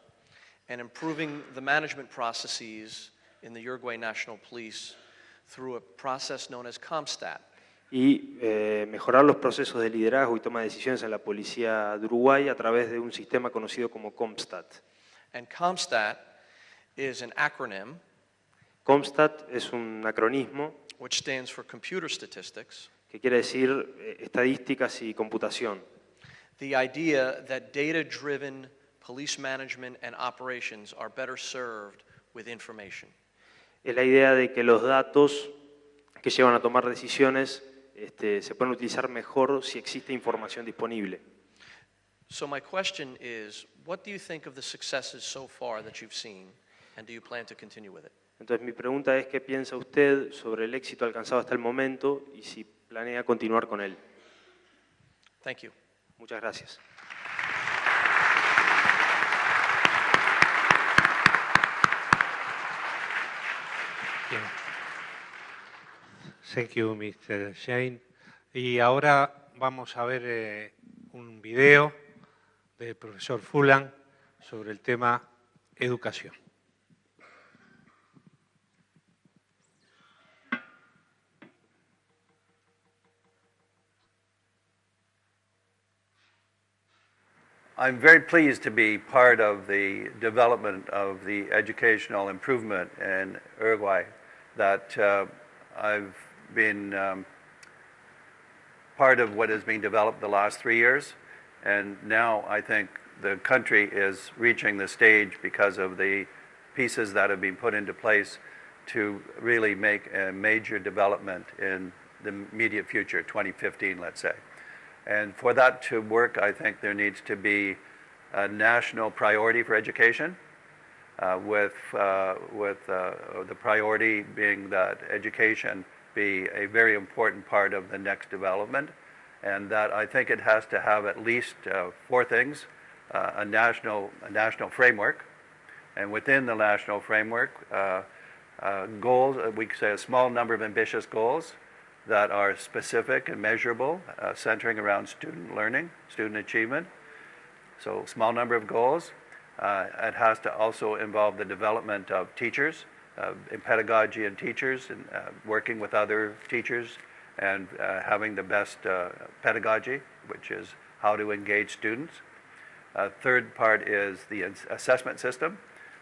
And improving the management processes in the Uruguay National Police through a process known as COMSTAT. Y mejorar los procesos de liderazgo y toma de decisiones en la Policía de Uruguay a través de un sistema conocido como COMSTAT. And COMSTAT is an acronym COMSTAT es un acronismo which stands for Computer Statistics. que quiere decir estadísticas y computación. The idea that data-driven police management and operations are better served with information. Es la idea de que los datos que llevan a tomar decisiones se pueden utilizar mejor si existe información disponible. So my question is, what do you think of the successes so far that you've seen, and do you plan to continue with it? Entonces mi pregunta es qué piensa usted sobre el éxito alcanzado hasta el momento y si planea continuar con él. Thank you. Muchas gracias. Bien. Thank you, Mr. Shane. Y ahora vamos a ver un video del profesor Fulan sobre el tema educación. I'm very pleased to be part of the development of the educational improvement in Uruguay that I've been part of what is being developed the last 3 years. And now I think the country is reaching the stage because of the pieces that have been put into place to really make a major development in the immediate future, 2015, let's say. And for that to work, I think there needs to be a national priority for education, with the priority being that education be a very important part of the next development, and that I think it has to have at least 4 things: a national framework, and within the national framework, goals. We could say a small number of ambitious goals that are specific and measurable, centering around student learning, student achievement. So small number of goals. It has to also involve the development of teachers, in pedagogy and teachers, and working with other teachers and having the best pedagogy, which is how to engage students. Third part is the assessment system.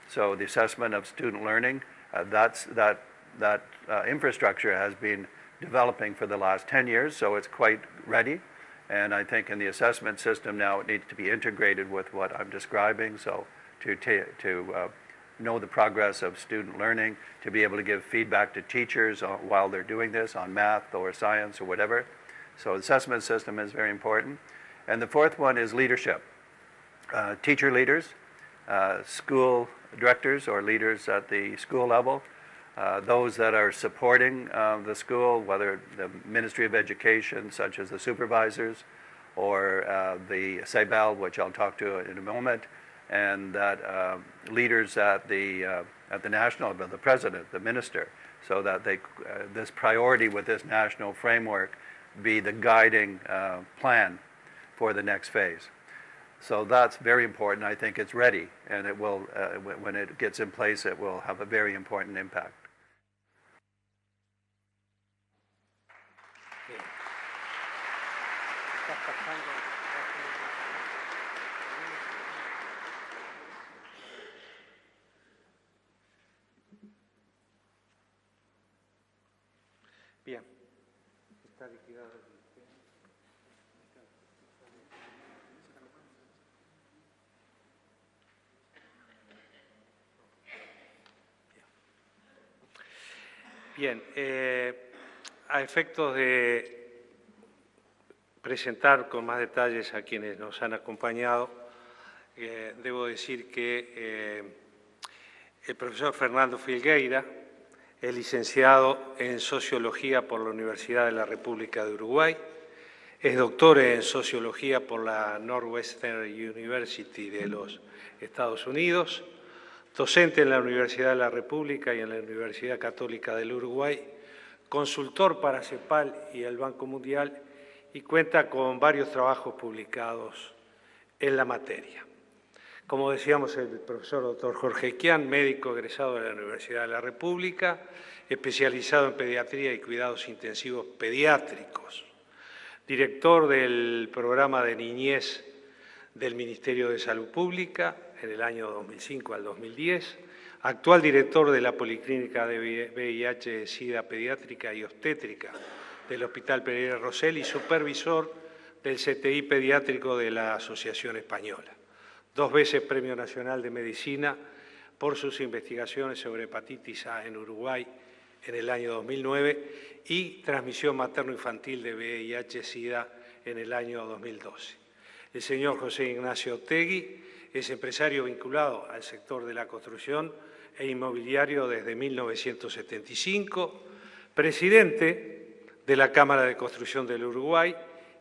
So the assessment of student learning, that infrastructure has been developing for the last 10 years, so it's quite ready. And I think in the assessment system now it needs to be integrated with what I'm describing, so to know the progress of student learning, to be able to give feedback to teachers while they're doing this on math or science or whatever. So the assessment system is very important. And the fourth one is leadership. Teacher leaders, school directors or leaders at the school level, those that are supporting the school, whether the Ministry of Education, such as the supervisors, or the CEBAL, which I'll talk to in a moment, and that leaders at the national level, the president, the minister, so that this priority with this national framework be the guiding plan for the next phase. So that's very important. I think it's ready, and it will, when it gets in place, it will have a very important impact. Bien. Está liquidado. Bien, a efectos de presentar con más detalles a quienes nos han acompañado, debo decir que el profesor Fernando Filgueira es licenciado en Sociología por la Universidad de la República de Uruguay, es doctor en Sociología por la Northwestern University de los Estados Unidos, docente en la Universidad de la República y en la Universidad Católica del Uruguay, consultor para CEPAL y el Banco Mundial, y cuenta con varios trabajos publicados en la materia. Como decíamos, el profesor Dr. Jorge Quián, médico egresado de la Universidad de la República, especializado en pediatría y cuidados intensivos pediátricos, director del programa de niñez del Ministerio de Salud Pública en el año 2005 al 2010, actual director de la Policlínica de VIH, SIDA Pediátrica y Obstétrica del Hospital Pereira Rosell y supervisor del CTI Pediátrico de la Asociación Española. 2 veces Premio Nacional de Medicina por sus investigaciones sobre hepatitis A en Uruguay en el año 2009 y transmisión materno-infantil de VIH-Sida en el año 2012. El señor José Ignacio Otegui es empresario vinculado al sector de la construcción e inmobiliario desde 1975, presidente de la Cámara de Construcción del Uruguay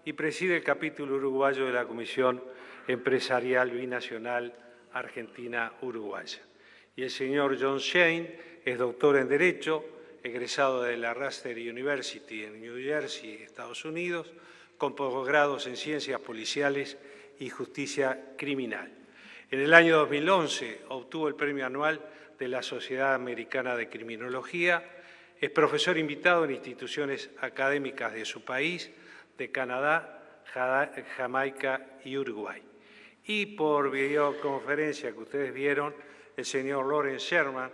y preside el capítulo uruguayo de la Comisión Empresarial Binacional Argentina-Uruguaya. Y el señor John Shane es doctor en Derecho, egresado de la Ruster University en New Jersey, Estados Unidos, con posgrados en Ciencias Policiales y Justicia Criminal. En el año 2011 obtuvo el premio anual de la Sociedad Americana de Criminología, es profesor invitado en instituciones académicas de su país, de Canadá, Jamaica y Uruguay. Y por videoconferencia que ustedes vieron, el señor Lawrence Sherman,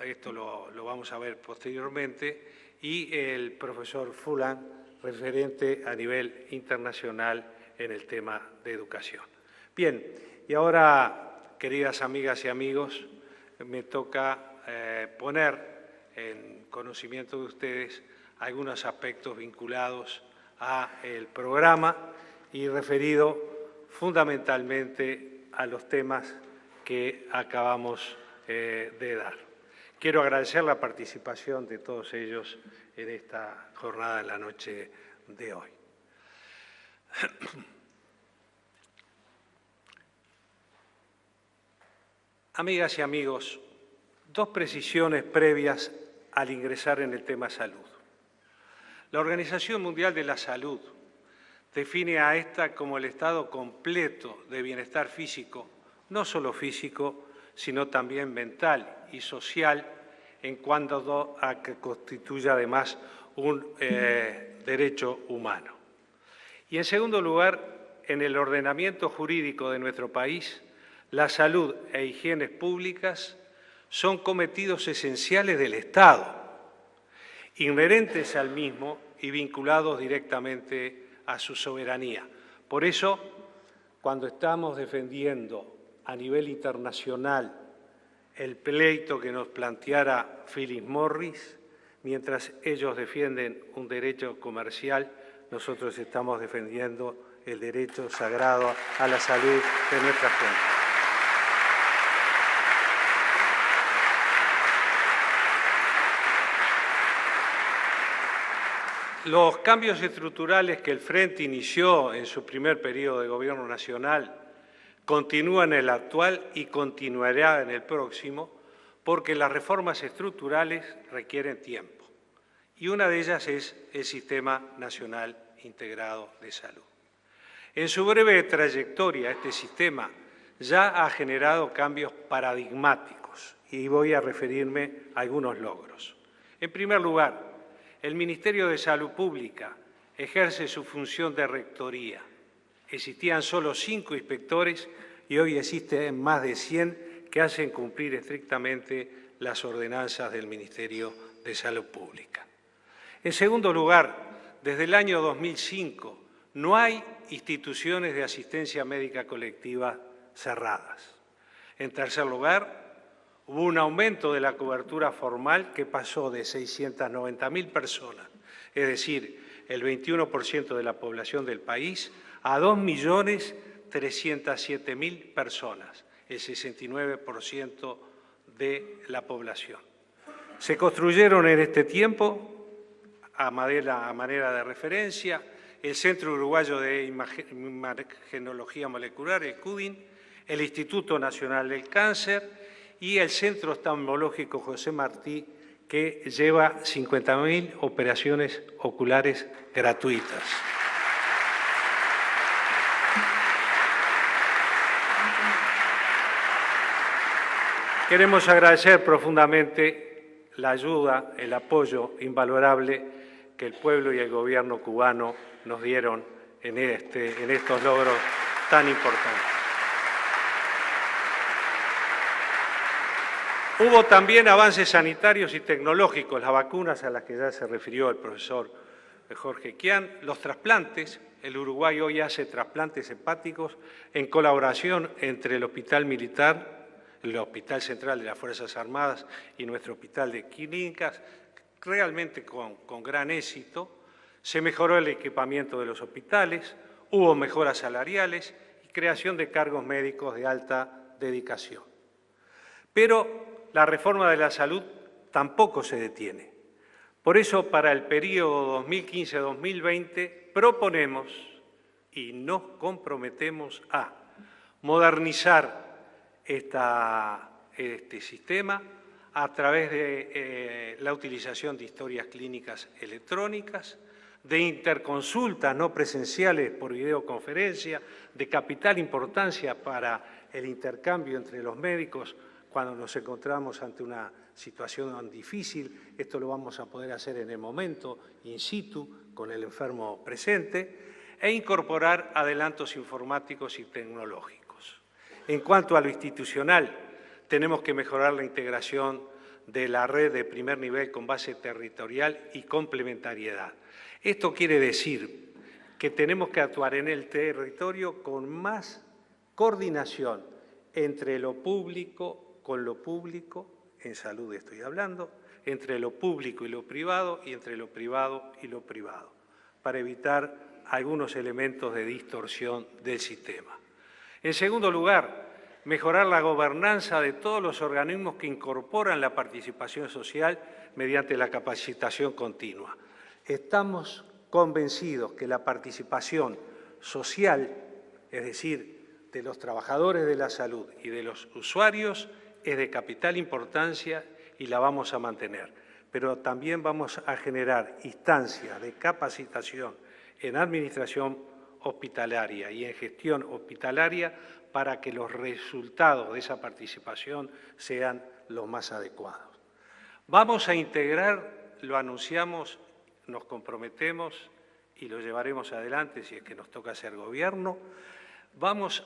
esto lo vamos a ver posteriormente, y el profesor Fulan, referente a nivel internacional en el tema de educación. Bien, y ahora, queridas amigas y amigos, me toca poner en conocimiento de ustedes algunos aspectos vinculados al programa y referido fundamentalmente a los temas que acabamos de dar. Quiero agradecer la participación de todos ellos en esta jornada en la noche de hoy. Amigas y amigos, 2 precisiones previas al ingresar en el tema salud. La Organización Mundial de la Salud define a esta como el estado completo de bienestar físico, no solo físico, sino también mental y social, en cuanto a que constituye además un derecho humano. Y en segundo lugar, en el ordenamiento jurídico de nuestro país, la salud e higiene públicas son cometidos esenciales del Estado, inherentes al mismo y vinculados directamente a su soberanía. Por eso, cuando estamos defendiendo a nivel internacional el pleito que nos planteara Philip Morris, mientras ellos defienden un derecho comercial, nosotros estamos defendiendo el derecho sagrado a la salud de nuestra gente. Los cambios estructurales que el Frente inició en su primer periodo de gobierno nacional continúan en el actual y continuará en el próximo, porque las reformas estructurales requieren tiempo, y una de ellas es el Sistema Nacional Integrado de Salud. En su breve trayectoria, este sistema ya ha generado cambios paradigmáticos, y voy a referirme a algunos logros. En primer lugar, el Ministerio de Salud Pública ejerce su función de rectoría. Existían solo 5 inspectores y hoy existen más de 100 que hacen cumplir estrictamente las ordenanzas del Ministerio de Salud Pública. En segundo lugar, desde el año 2005 no hay instituciones de asistencia médica colectiva cerradas. En tercer lugar, hubo un aumento de la cobertura formal que pasó de 690.000 personas, es decir, el 21% de la población del país, a 2.307.000 personas, el 69% de la población. Se construyeron en este tiempo, a manera de referencia, el Centro Uruguayo de Imagenología Molecular, el CUDIN, el Instituto Nacional del Cáncer y el Centro Oftalmológico José Martí, que lleva 50.000 operaciones oculares gratuitas. Queremos agradecer profundamente la ayuda, el apoyo invalorable que el pueblo y el gobierno cubano nos dieron en estos logros tan importantes. Hubo también avances sanitarios y tecnológicos, las vacunas a las que ya se refirió el profesor Jorge Quián, los trasplantes. El Uruguay hoy hace trasplantes hepáticos en colaboración entre el Hospital Militar, el Hospital Central de las Fuerzas Armadas y nuestro Hospital de Clínicas, realmente con gran éxito. Se mejoró el equipamiento de los hospitales, hubo mejoras salariales y creación de cargos médicos de alta dedicación. Pero la reforma de la salud tampoco se detiene. Por eso, para el periodo 2015-2020, proponemos y nos comprometemos a modernizar este sistema a través de la utilización de historias clínicas electrónicas, de interconsultas no presenciales por videoconferencia, de capital importancia para el intercambio entre los médicos cuando nos encontramos ante una situación difícil. Esto lo vamos a poder hacer en el momento, in situ, con el enfermo presente, e incorporar adelantos informáticos y tecnológicos. En cuanto a lo institucional, tenemos que mejorar la integración de la red de primer nivel con base territorial y complementariedad. Esto quiere decir que tenemos que actuar en el territorio con más coordinación entre lo público con lo público, en salud estoy hablando, entre lo público y lo privado y entre lo privado y lo privado, para evitar algunos elementos de distorsión del sistema. En segundo lugar, mejorar la gobernanza de todos los organismos que incorporan la participación social mediante la capacitación continua. Estamos convencidos que la participación social, es decir, de los trabajadores de la salud y de los usuarios, es de capital importancia y la vamos a mantener. Pero también vamos a generar instancias de capacitación en administración hospitalaria y en gestión hospitalaria para que los resultados de esa participación sean los más adecuados. Vamos a integrar, lo anunciamos, nos comprometemos y lo llevaremos adelante si es que nos toca ser gobierno, vamos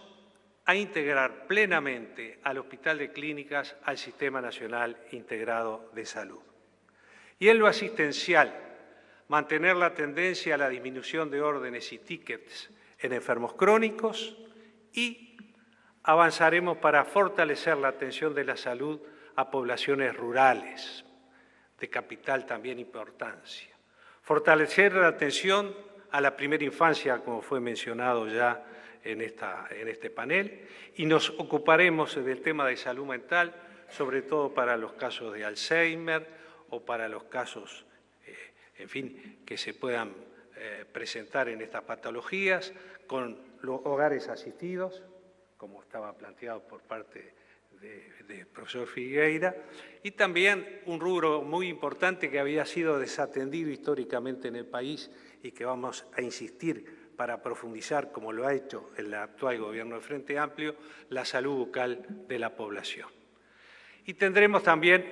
a integrar plenamente al Hospital de Clínicas al Sistema Nacional Integrado de Salud. Y en lo asistencial, mantener la tendencia a la disminución de órdenes y tickets en enfermos crónicos y avanzaremos para fortalecer la atención de la salud a poblaciones rurales, de capital también importancia. Fortalecer la atención a la primera infancia, como fue mencionado ya en este panel, y nos ocuparemos del tema de salud mental, sobre todo para los casos de Alzheimer o para los casos, en fin, que se puedan presentar en estas patologías, con los hogares asistidos, como estaba planteado por parte del profesor Figueira, y también un rubro muy importante que había sido desatendido históricamente en el país y que vamos a insistir para profundizar, como lo ha hecho el actual gobierno del Frente Amplio, la salud bucal de la población. Y tendremos también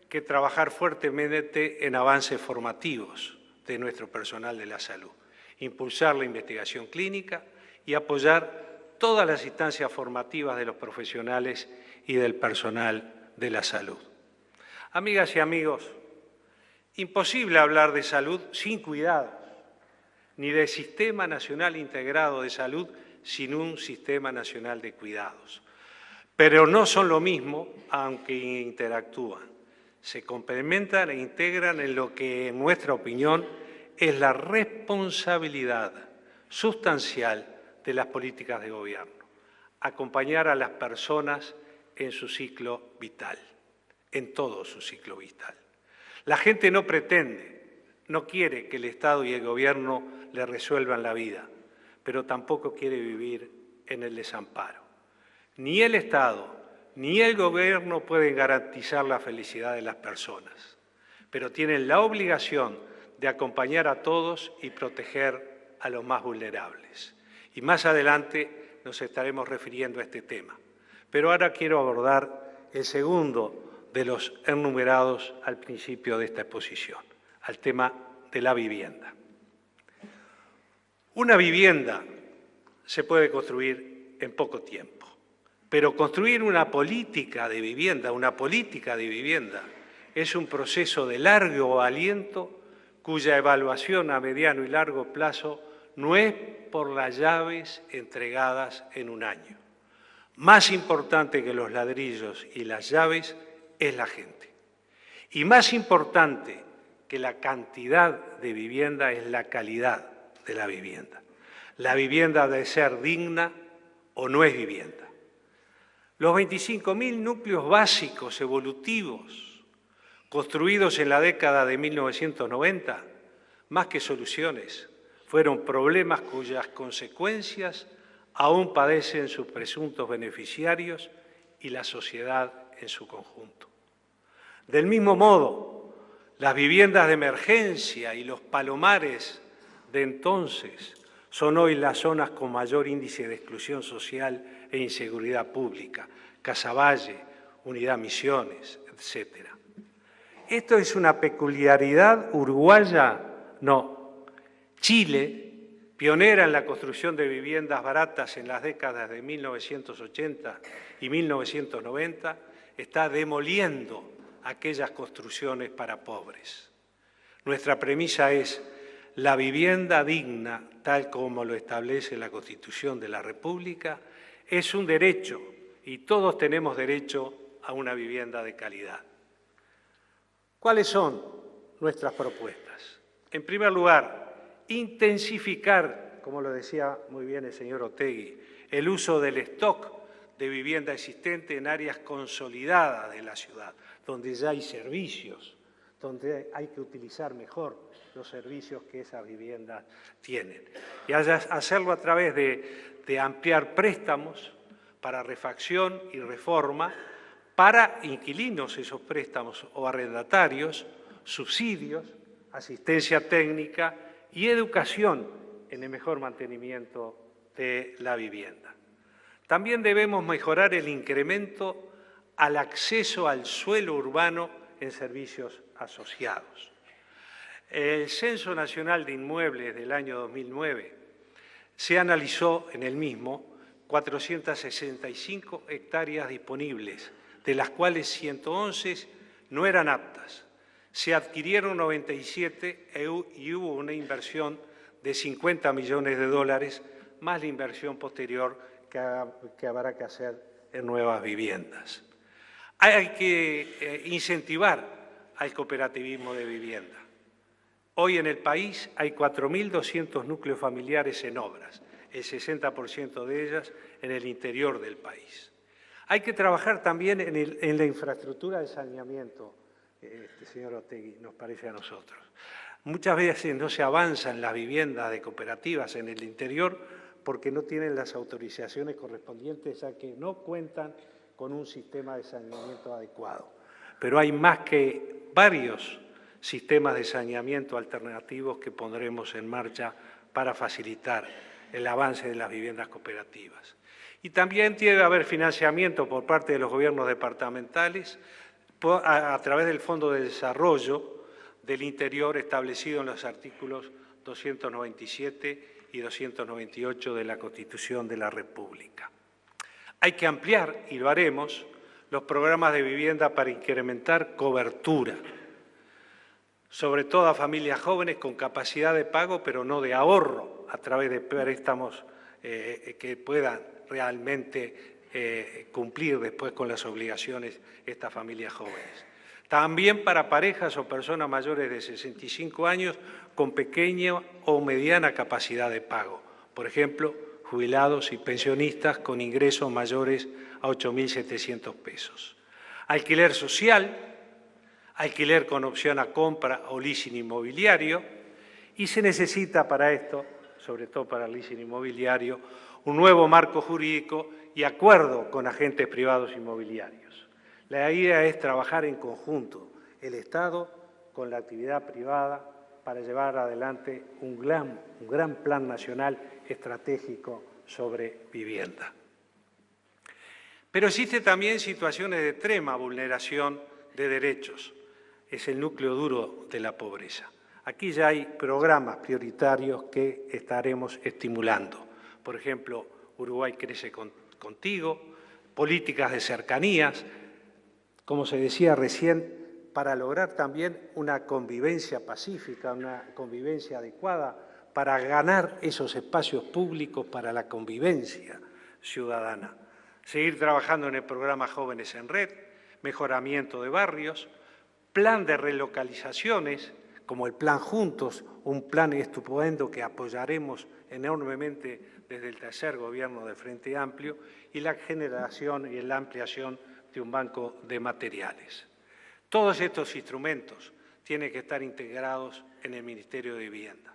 que trabajar fuertemente en avances formativos de nuestro personal de la salud, impulsar la investigación clínica y apoyar todas las instancias formativas de los profesionales y del personal de la salud. Amigas y amigos, imposible hablar de salud sin cuidados, ni de Sistema Nacional Integrado de Salud sin un Sistema Nacional de Cuidados. Pero no son lo mismo, aunque interactúan. Se complementan e integran en lo que, en nuestra opinión, es la responsabilidad sustancial de las políticas de gobierno. Acompañar a las personas en su ciclo vital, en todo su ciclo vital. La gente no pretende, no quiere que el Estado y el gobierno le resuelvan la vida, pero tampoco quiere vivir en el desamparo. Ni el Estado ni el gobierno pueden garantizar la felicidad de las personas, pero tienen la obligación de acompañar a todos y proteger a los más vulnerables. Y más adelante nos estaremos refiriendo a este tema. Pero ahora quiero abordar el segundo de los enumerados al principio de esta exposición, al tema de la vivienda. Una vivienda se puede construir en poco tiempo, pero construir una política de vivienda, es un proceso de largo aliento cuya evaluación a mediano y largo plazo no es por las llaves entregadas en un año. Más importante que los ladrillos y las llaves es la gente. Y más importante que la cantidad de vivienda es la calidad de la vivienda. La vivienda debe ser digna o no es vivienda. Los 25.000 núcleos básicos evolutivos construidos en la década de 1990, más que soluciones, fueron problemas cuyas consecuencias aún padecen sus presuntos beneficiarios y la sociedad en su conjunto. Del mismo modo, las viviendas de emergencia y los palomares de entonces son hoy las zonas con mayor índice de exclusión social e inseguridad pública, Casaballe, Unidad Misiones, etc. ¿Esto es una peculiaridad uruguaya? No. Chile, pionera en la construcción de viviendas baratas en las décadas de 1980 y 1990, está demoliendo aquellas construcciones para pobres. Nuestra premisa es la vivienda digna, tal como lo establece la Constitución de la República, es un derecho y todos tenemos derecho a una vivienda de calidad. ¿Cuáles son nuestras propuestas? En primer lugar, intensificar, como lo decía muy bien el señor Otegi, el uso del stock de vivienda existente en áreas consolidadas de la ciudad, donde ya hay servicios, donde hay que utilizar mejor los servicios que esas viviendas tienen. Y hacerlo a través de ampliar préstamos para refacción y reforma, para inquilinos esos préstamos o arrendatarios, subsidios, asistencia técnica y educación en el mejor mantenimiento de la vivienda. También debemos mejorar el incremento al acceso al suelo urbano en servicios asociados. El Censo Nacional de Inmuebles del año 2009 se analizó en el mismo 465 hectáreas disponibles, de las cuales 111 no eran aptas. Se adquirieron 97 y hubo una inversión de 50 millones de dólares, más la inversión posterior que habrá que hacer en nuevas viviendas. Hay que incentivar al cooperativismo de vivienda. Hoy en el país hay 4.200 núcleos familiares en obras, el 60% de ellas en el interior del país. Hay que trabajar también en la infraestructura de saneamiento, señor Otegi, nos parece a nosotros. Muchas veces no se avanza en las viviendas de cooperativas en el interior porque no tienen las autorizaciones correspondientes, ya que no cuentan con un sistema de saneamiento adecuado. Pero hay más que varios sistemas de saneamiento alternativos que pondremos en marcha para facilitar el avance de las viviendas cooperativas. Y también tiene que haber financiamiento por parte de los gobiernos departamentales a través del Fondo de Desarrollo del Interior establecido en los artículos 297 y 298 de la Constitución de la República. Hay que ampliar, y lo haremos, los programas de vivienda para incrementar cobertura, sobre todo a familias jóvenes con capacidad de pago, pero no de ahorro, a través de préstamos que puedan realmente cumplir después con las obligaciones estas familias jóvenes. También para parejas o personas mayores de 65 años con pequeña o mediana capacidad de pago. Por ejemplo, jubilados y pensionistas con ingresos mayores a 8.700 pesos. Alquiler social, alquiler con opción a compra o leasing inmobiliario, y se necesita para esto, sobre todo para el leasing inmobiliario, un nuevo marco jurídico y acuerdo con agentes privados inmobiliarios. La idea es trabajar en conjunto, el Estado con la actividad privada, para llevar adelante un gran plan nacional estratégico sobre vivienda. Pero existen también situaciones de extrema vulneración de derechos. Es el núcleo duro de la pobreza. Aquí ya hay programas prioritarios que estaremos estimulando. Por ejemplo, Uruguay Crece Contigo, políticas de cercanías, como se decía recién, para lograr también una convivencia pacífica, una convivencia adecuada, para ganar esos espacios públicos para la convivencia ciudadana. Seguir trabajando en el programa Jóvenes en Red, mejoramiento de barrios, plan de relocalizaciones, como el Plan Juntos, un plan estupendo que apoyaremos enormemente desde el tercer gobierno del Frente Amplio, y la generación y la ampliación de un banco de materiales. Todos estos instrumentos tienen que estar integrados en el Ministerio de Vivienda.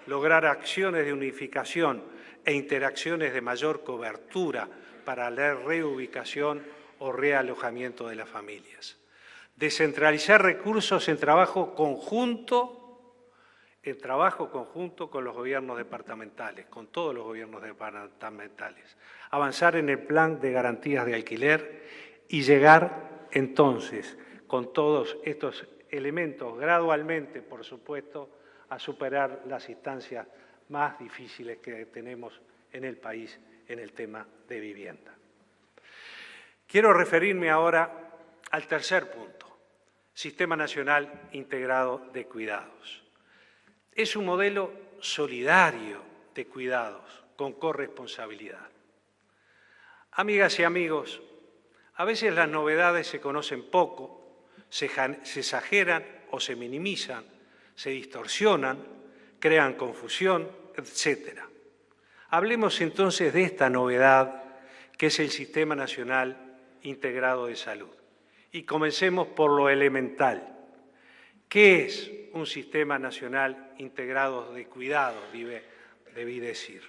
Lograr acciones de unificación e interacciones de mayor cobertura para la reubicación o realojamiento de las familias. Descentralizar recursos en trabajo conjunto con los gobiernos departamentales, con todos los gobiernos departamentales. Avanzar en el plan de garantías de alquiler y llegar entonces con todos estos elementos gradualmente, por supuesto, a superar las instancias más difíciles que tenemos en el país en el tema de vivienda. Quiero referirme ahora al tercer punto, Sistema Nacional Integrado de Cuidados. Es un modelo solidario de cuidados, con corresponsabilidad. Amigas y amigos, a veces las novedades se conocen poco, se exageran o se minimizan, se distorsionan, crean confusión, etc. Hablemos entonces de esta novedad que es el Sistema Nacional Integrado de Salud. Y comencemos por lo elemental. ¿Qué es un Sistema Nacional Integrado de Cuidados, debí decir?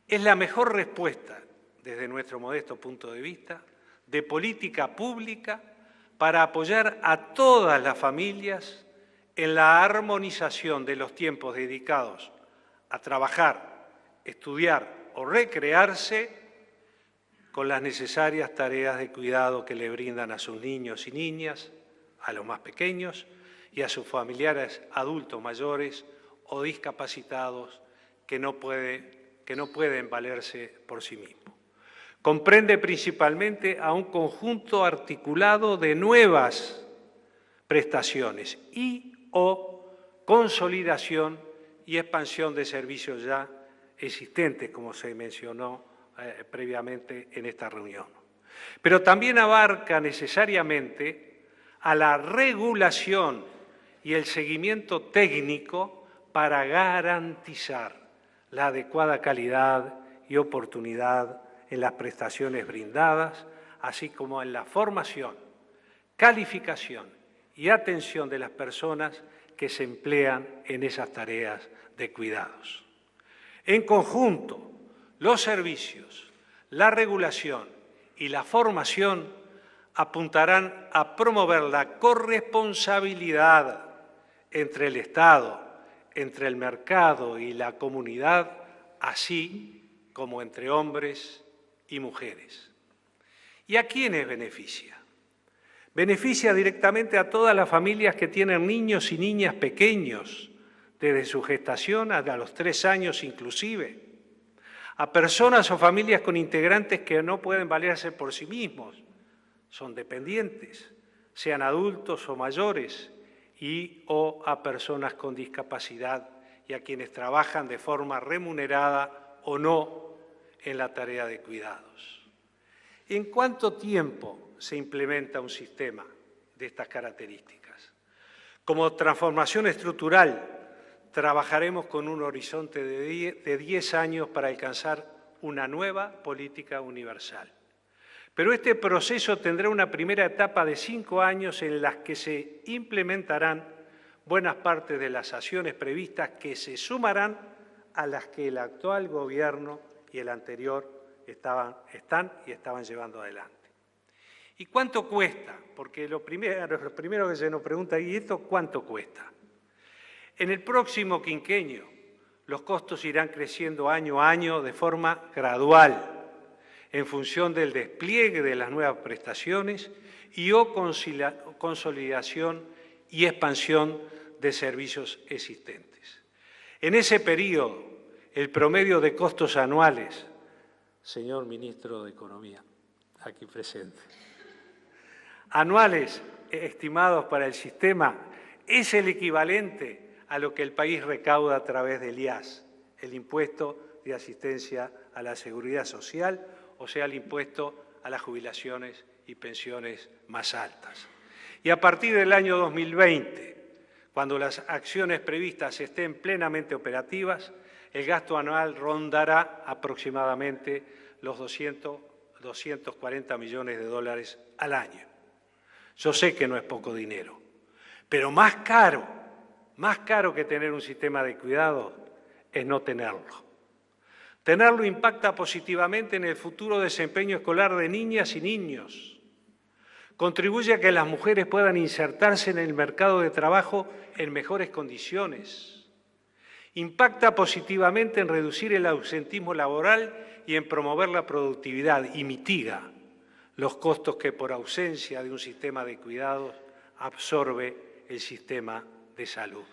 Es la mejor respuesta, desde nuestro modesto punto de vista, de política pública para apoyar a todas las familias en la armonización de los tiempos dedicados a trabajar, estudiar o recrearse con las necesarias tareas de cuidado que le brindan a sus niños y niñas, a los más pequeños, y a sus familiares adultos mayores o discapacitados que no pueden valerse por sí mismos. Comprende principalmente a un conjunto articulado de nuevas prestaciones y/o consolidación y expansión de servicios ya existentes, como se mencionó previamente en esta reunión. Pero también abarca necesariamente a la regulación y el seguimiento técnico para garantizar la adecuada calidad y oportunidad en las prestaciones brindadas, así como en la formación, calificación y atención de las personas que se emplean en esas tareas de cuidados. En conjunto, los servicios, la regulación y la formación apuntarán a promover la corresponsabilidad entre el Estado, entre el mercado y la comunidad, así como entre hombres y mujeres. ¿Y a quiénes beneficia? Beneficia directamente a todas las familias que tienen niños y niñas pequeños, desde su gestación hasta los 3 años inclusive, a personas o familias con integrantes que no pueden valerse por sí mismos, son dependientes, sean adultos o mayores, y/o a personas con discapacidad y a quienes trabajan de forma remunerada o no en la tarea de cuidados. ¿En cuánto tiempo se implementa un sistema de estas características? Como transformación estructural, trabajaremos con un horizonte de 10 años para alcanzar una nueva política universal. Pero este proceso tendrá una primera etapa de 5 años en las que se implementarán buenas partes de las acciones previstas que se sumarán a las que el actual gobierno y el anterior estaban llevando adelante. ¿Y cuánto cuesta? Porque lo primero que se nos pregunta, ¿y esto cuánto cuesta? En el próximo quinquenio, los costos irán creciendo año a año de forma gradual, en función del despliegue de las nuevas prestaciones y/o consolidación y expansión de servicios existentes. En ese periodo, el promedio de costos anuales, señor Ministro de Economía, aquí presente, anuales estimados para el sistema es el equivalente a lo que el país recauda a través del IAS, el Impuesto de Asistencia a la Seguridad Social, o sea, el impuesto a las jubilaciones y pensiones más altas. Y a partir del año 2020, cuando las acciones previstas estén plenamente operativas, el gasto anual rondará aproximadamente los 240 millones de dólares al año. Yo sé que no es poco dinero, pero más caro que tener un sistema de cuidado es no tenerlo. Tenerlo impacta positivamente en el futuro desempeño escolar de niñas y niños. Contribuye a que las mujeres puedan insertarse en el mercado de trabajo en mejores condiciones. Impacta positivamente en reducir el ausentismo laboral y en promover la productividad y mitiga los costos que por ausencia de un sistema de cuidados absorbe el sistema de salud.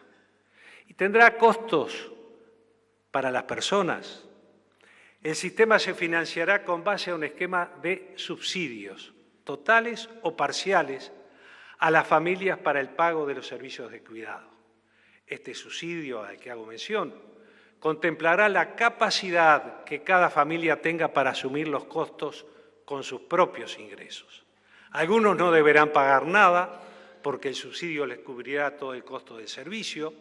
Y tendrá costos para las personas. El sistema se financiará con base a un esquema de subsidios, totales o parciales, a las familias para el pago de los servicios de cuidado. Este subsidio al que hago mención contemplará la capacidad que cada familia tenga para asumir los costos con sus propios ingresos. Algunos no deberán pagar nada porque el subsidio les cubrirá todo el costo del servicio.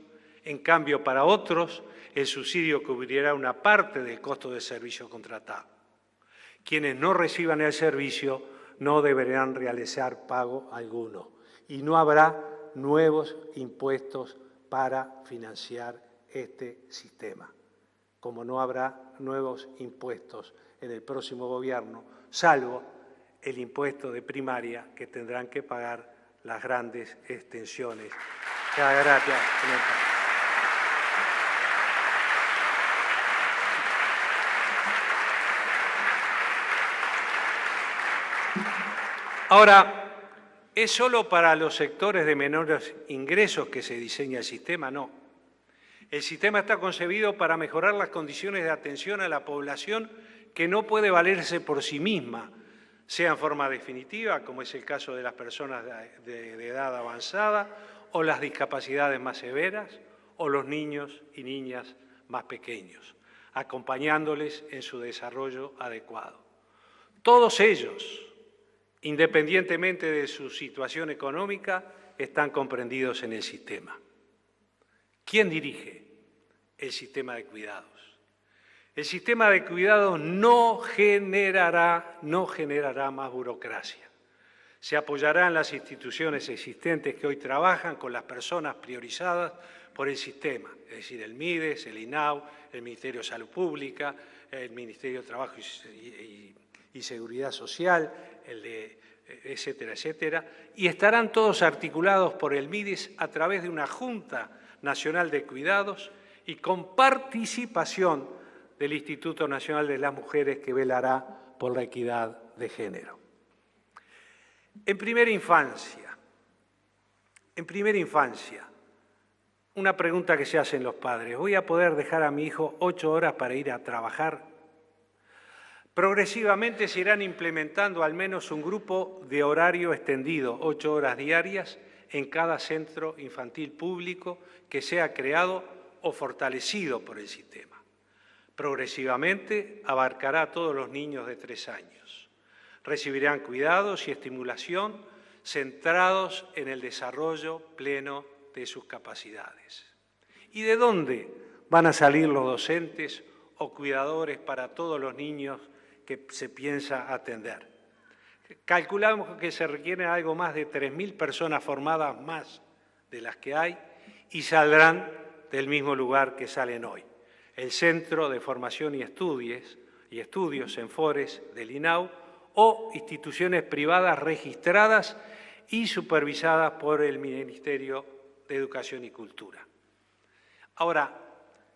En cambio, para otros, el subsidio cubrirá una parte del costo del servicio contratado. Quienes no reciban el servicio no deberán realizar pago alguno y no habrá nuevos impuestos para financiar este sistema, como no habrá nuevos impuestos en el próximo gobierno, salvo el impuesto de primaria que tendrán que pagar las grandes extensiones. Gracias, señor. Ahora, ¿Es solo para los sectores de menores ingresos que se diseña el sistema? No. El sistema está concebido para mejorar las condiciones de atención a la población que no puede valerse por sí misma, sea en forma definitiva, como es el caso de las personas de edad avanzada, o las discapacidades más severas, o los niños y niñas más pequeños, acompañándoles en su desarrollo adecuado. Todos ellos, independientemente de su situación económica, están comprendidos en el sistema. ¿Quién dirige el sistema de cuidados? El sistema de cuidados no generará más burocracia. Se apoyará en las instituciones existentes que hoy trabajan con las personas priorizadas por el sistema, es decir, el MIDES, el INAU, el Ministerio de Salud Pública, el Ministerio de Trabajo y Seguridad Social, etcétera, etcétera, y estarán todos articulados por el MIDES a través de una Junta Nacional de Cuidados y con participación del Instituto Nacional de las Mujeres, que velará por la equidad de género. En primera infancia, una pregunta que se hacen los padres: ¿voy a poder dejar a mi hijo 8 horas para ir a trabajar? Progresivamente se irán implementando al menos un grupo de horario extendido, 8 horas diarias, en cada centro infantil público que sea creado o fortalecido por el sistema. Progresivamente abarcará a todos los niños de 3 años. Recibirán cuidados y estimulación centrados en el desarrollo pleno de sus capacidades. ¿Y de dónde van a salir los docentes o cuidadores para todos los niños que se piensa atender? Calculamos que se requieren algo más de 3.000 personas formadas más de las que hay y saldrán del mismo lugar que salen hoy: el Centro de Formación y Estudios, CENFORES, del INAU, o instituciones privadas registradas y supervisadas por el Ministerio de Educación y Cultura. Ahora,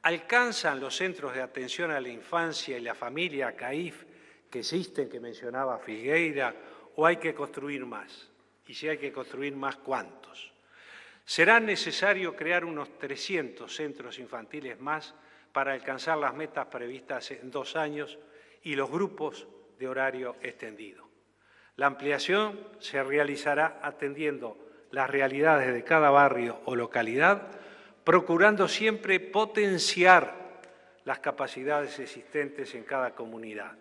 ¿alcanzan los centros de atención a la infancia y la familia, CAIF, que existen, que mencionaba Filgueira, o hay que construir más? Y si hay que construir más, ¿cuántos? Será necesario crear unos 300 centros infantiles más para alcanzar las metas previstas en 2 años y los grupos de horario extendido. La ampliación se realizará atendiendo las realidades de cada barrio o localidad, procurando siempre potenciar las capacidades existentes en cada comunidad.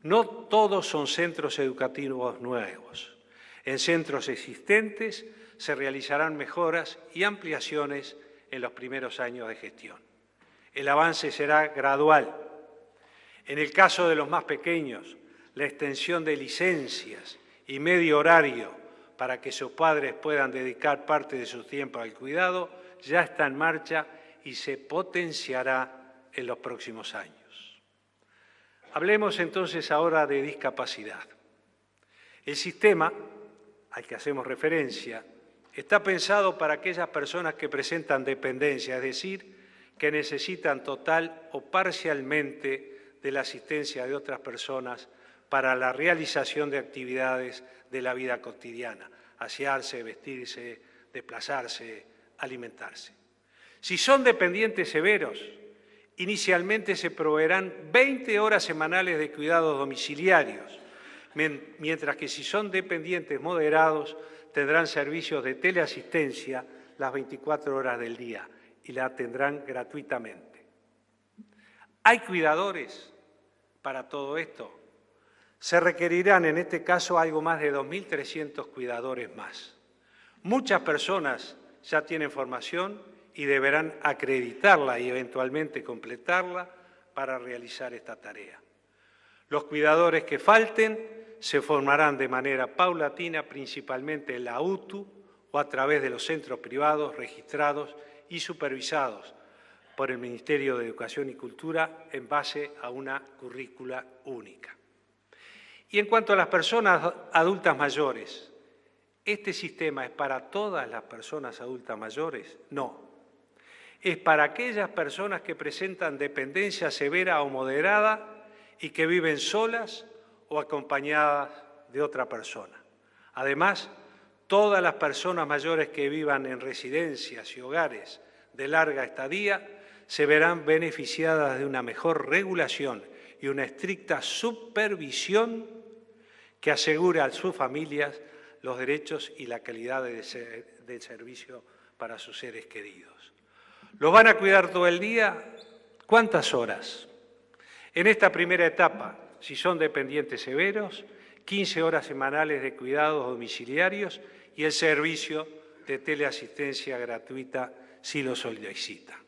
No todos son centros educativos nuevos. En centros existentes se realizarán mejoras y ampliaciones en los primeros años de gestión. El avance será gradual. En el caso de los más pequeños, la extensión de licencias y medio horario para que sus padres puedan dedicar parte de su tiempo al cuidado ya está en marcha y se potenciará en los próximos años. Hablemos entonces ahora de discapacidad. El sistema al que hacemos referencia está pensado para aquellas personas que presentan dependencia, es decir, que necesitan total o parcialmente de la asistencia de otras personas para la realización de actividades de la vida cotidiana: asearse, vestirse, desplazarse, alimentarse. Si son dependientes severos, inicialmente se proveerán 20 horas semanales de cuidados domiciliarios, mientras que si son dependientes moderados, tendrán servicios de teleasistencia las 24 horas del día y la tendrán gratuitamente. ¿Hay cuidadores para todo esto? Se requerirán en este caso algo más de 2.300 cuidadores más. Muchas personas ya tienen formación y deberán acreditarla y eventualmente completarla para realizar esta tarea. Los cuidadores que falten se formarán de manera paulatina, principalmente en la UTU o a través de los centros privados registrados y supervisados por el Ministerio de Educación y Cultura en base a una currícula única. Y en cuanto a las personas adultas mayores, ¿este sistema es para todas las personas adultas mayores? No. Es para aquellas personas que presentan dependencia severa o moderada y que viven solas o acompañadas de otra persona. Además, Todas las personas mayores que vivan en residencias y hogares de larga estadía se verán beneficiadas de una mejor regulación y una estricta supervisión que asegure a sus familias los derechos y la calidad del servicio para sus seres queridos. ¿Los van a cuidar todo el día? ¿Cuántas horas? En esta primera etapa, si son dependientes severos, 15 horas semanales de cuidados domiciliarios y el servicio de teleasistencia gratuita si lo solicitan.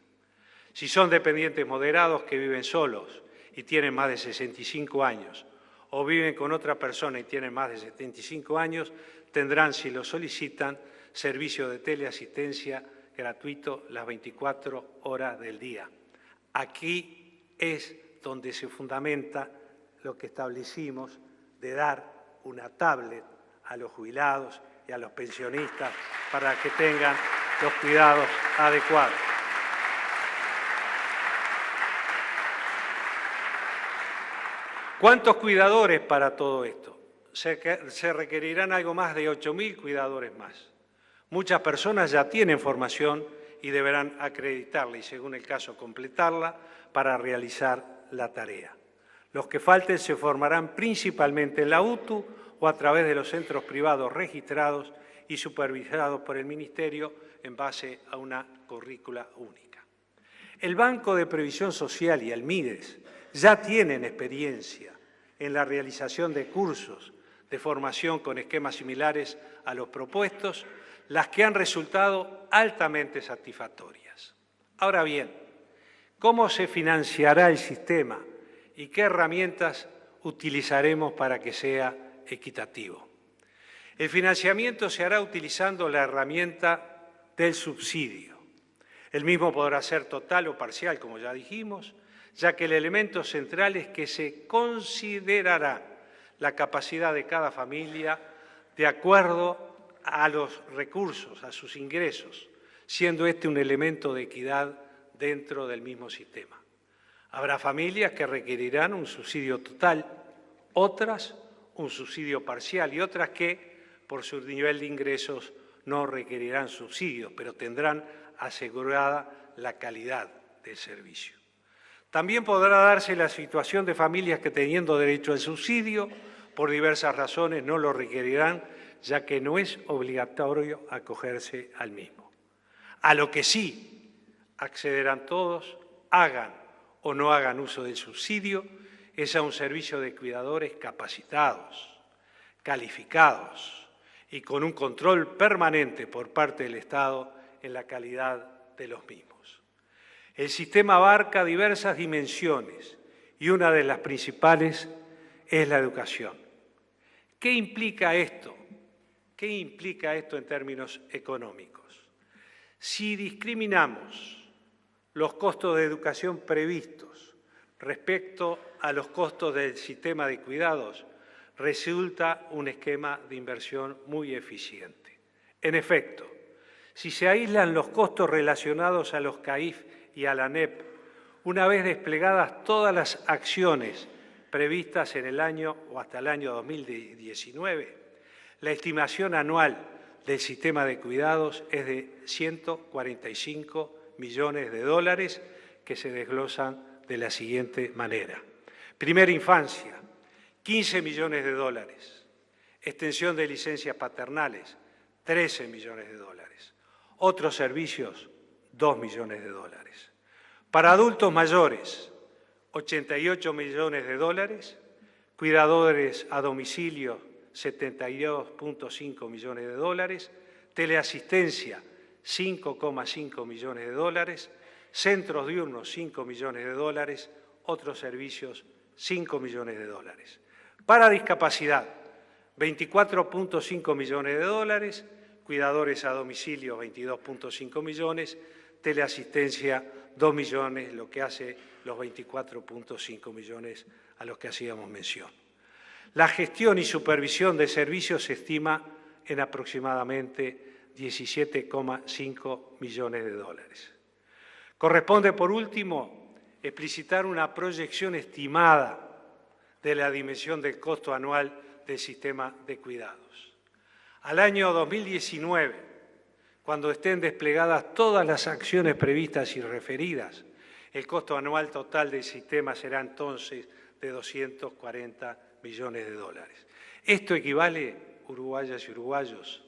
Si son dependientes moderados que viven solos y tienen más de 65 años, o viven con otra persona y tienen más de 75 años, tendrán, si lo solicitan, servicio de teleasistencia gratuito las 24 horas del día. Aquí es donde se fundamenta lo que establecimos de dar una tablet a los jubilados y a los pensionistas para que tengan los cuidados adecuados. ¿Cuántos cuidadores para todo esto? Se requerirán algo más de 8.000 cuidadores más. Muchas personas ya tienen formación y deberán acreditarla y, según el caso, completarla para realizar la tarea. Los que falten se formarán principalmente en la UTU o a través de los centros privados registrados y supervisados por el Ministerio en base a una currícula única. El Banco de Previsión Social y el MIDES ya tienen experiencia en la realización de cursos de formación con esquemas similares a los propuestos, las que han resultado altamente satisfactorias. Ahora bien, ¿cómo se financiará el sistema y qué herramientas utilizaremos para que sea equitativo? El financiamiento se hará utilizando la herramienta del subsidio. El mismo podrá ser total o parcial, como ya dijimos, ya que el elemento central es que se considerará la capacidad de cada familia de acuerdo a los recursos, a sus ingresos, siendo este un elemento de equidad dentro del mismo sistema. Habrá familias que requerirán un subsidio total, otras un subsidio parcial y otras que, por su nivel de ingresos, no requerirán subsidios, pero tendrán asegurada la calidad del servicio. También podrá darse la situación de familias que, teniendo derecho al subsidio, por diversas razones no lo requerirán, ya que no es obligatorio acogerse al mismo. A lo que sí accederán todos, hagan o no hagan uso del subsidio, es a un servicio de cuidadores capacitados, calificados y con un control permanente por parte del Estado en la calidad de los mismos. El sistema abarca diversas dimensiones y una de las principales es la educación. ¿Qué implica esto? ¿Qué implica esto en términos económicos? Si discriminamos los costos de educación previstos respecto a los costos del sistema de cuidados, resulta un esquema de inversión muy eficiente. En efecto, si se aíslan los costos relacionados a los CAIF y a la ANEP, una vez desplegadas todas las acciones previstas en el año o hasta el año 2019, la estimación anual del sistema de cuidados es de 145 millones de dólares que se desglosan de la siguiente manera. Primera infancia, 15 millones de dólares. Extensión de licencias paternales, 13 millones de dólares. Otros servicios, 2 millones de dólares. Para adultos mayores, 88 millones de dólares. Cuidadores a domicilio, 72.5 millones de dólares. Teleasistencia, 5,5 millones de dólares. Centros diurnos, 5 millones de dólares. Otros servicios, 5 millones de dólares. Para discapacidad, 24.5 millones de dólares. Cuidadores a domicilio, 22.5 millones. Teleasistencia, 2 millones, lo que hace los 24.5 millones a los que hacíamos mención. La gestión y supervisión de servicios se estima en aproximadamente 17,5 millones de dólares. Corresponde, por último, explicitar una proyección estimada de la dimensión del costo anual del sistema de cuidados. Al año 2019, cuando estén desplegadas todas las acciones previstas y referidas, el costo anual total del sistema será entonces de 240 millones de dólares. Esto equivale, uruguayas y uruguayos,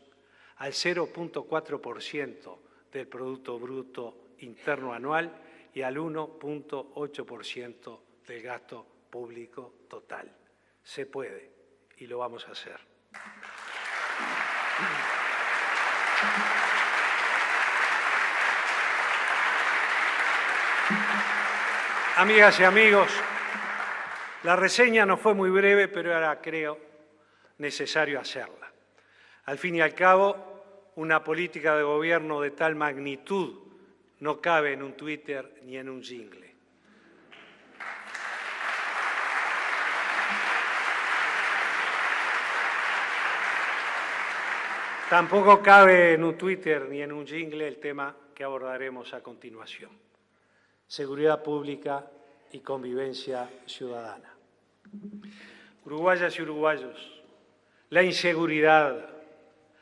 al 0.4% del Producto Bruto Interno Anual y al 1.8% del gasto público total. Se puede y lo vamos a hacer. Amigas y amigos, la reseña no fue muy breve, pero ahora creo necesario hacerla. Al fin y al cabo, una política de gobierno de tal magnitud no cabe en un Twitter ni en un jingle. Tampoco cabe en un Twitter ni en un jingle el tema que abordaremos a continuación: seguridad pública y convivencia ciudadana. Uruguayas y uruguayos, la inseguridad,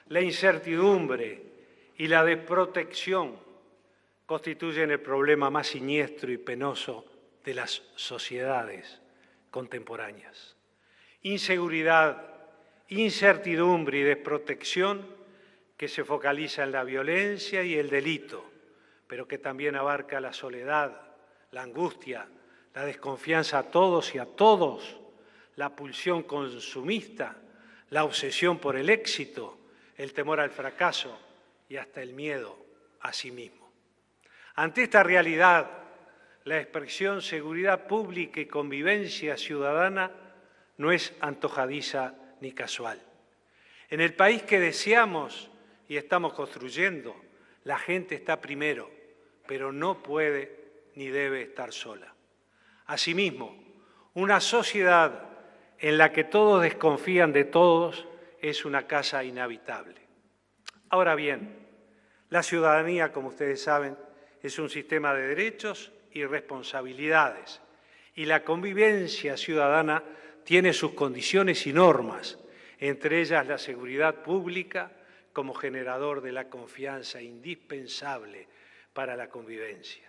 la incertidumbre y la desprotección constituyen el problema más siniestro y penoso de las sociedades contemporáneas. Inseguridad, incertidumbre y desprotección que se focaliza en la violencia y el delito, pero que también abarca la soledad, la angustia, la desconfianza a todos y a todos, la pulsión consumista, la obsesión por el éxito, el temor al fracaso y hasta el miedo a sí mismo. Ante esta realidad, la expresión seguridad pública y convivencia ciudadana no es antojadiza ni casual. En el país que deseamos y estamos construyendo, la gente está primero, pero no puede ni debe estar sola. Asimismo, una sociedad en la que todos desconfían de todos es una casa inhabitable. Ahora bien, la ciudadanía, como ustedes saben, es un sistema de derechos y responsabilidades, y la convivencia ciudadana tiene sus condiciones y normas, entre ellas la seguridad pública como generador de la confianza indispensable para la convivencia.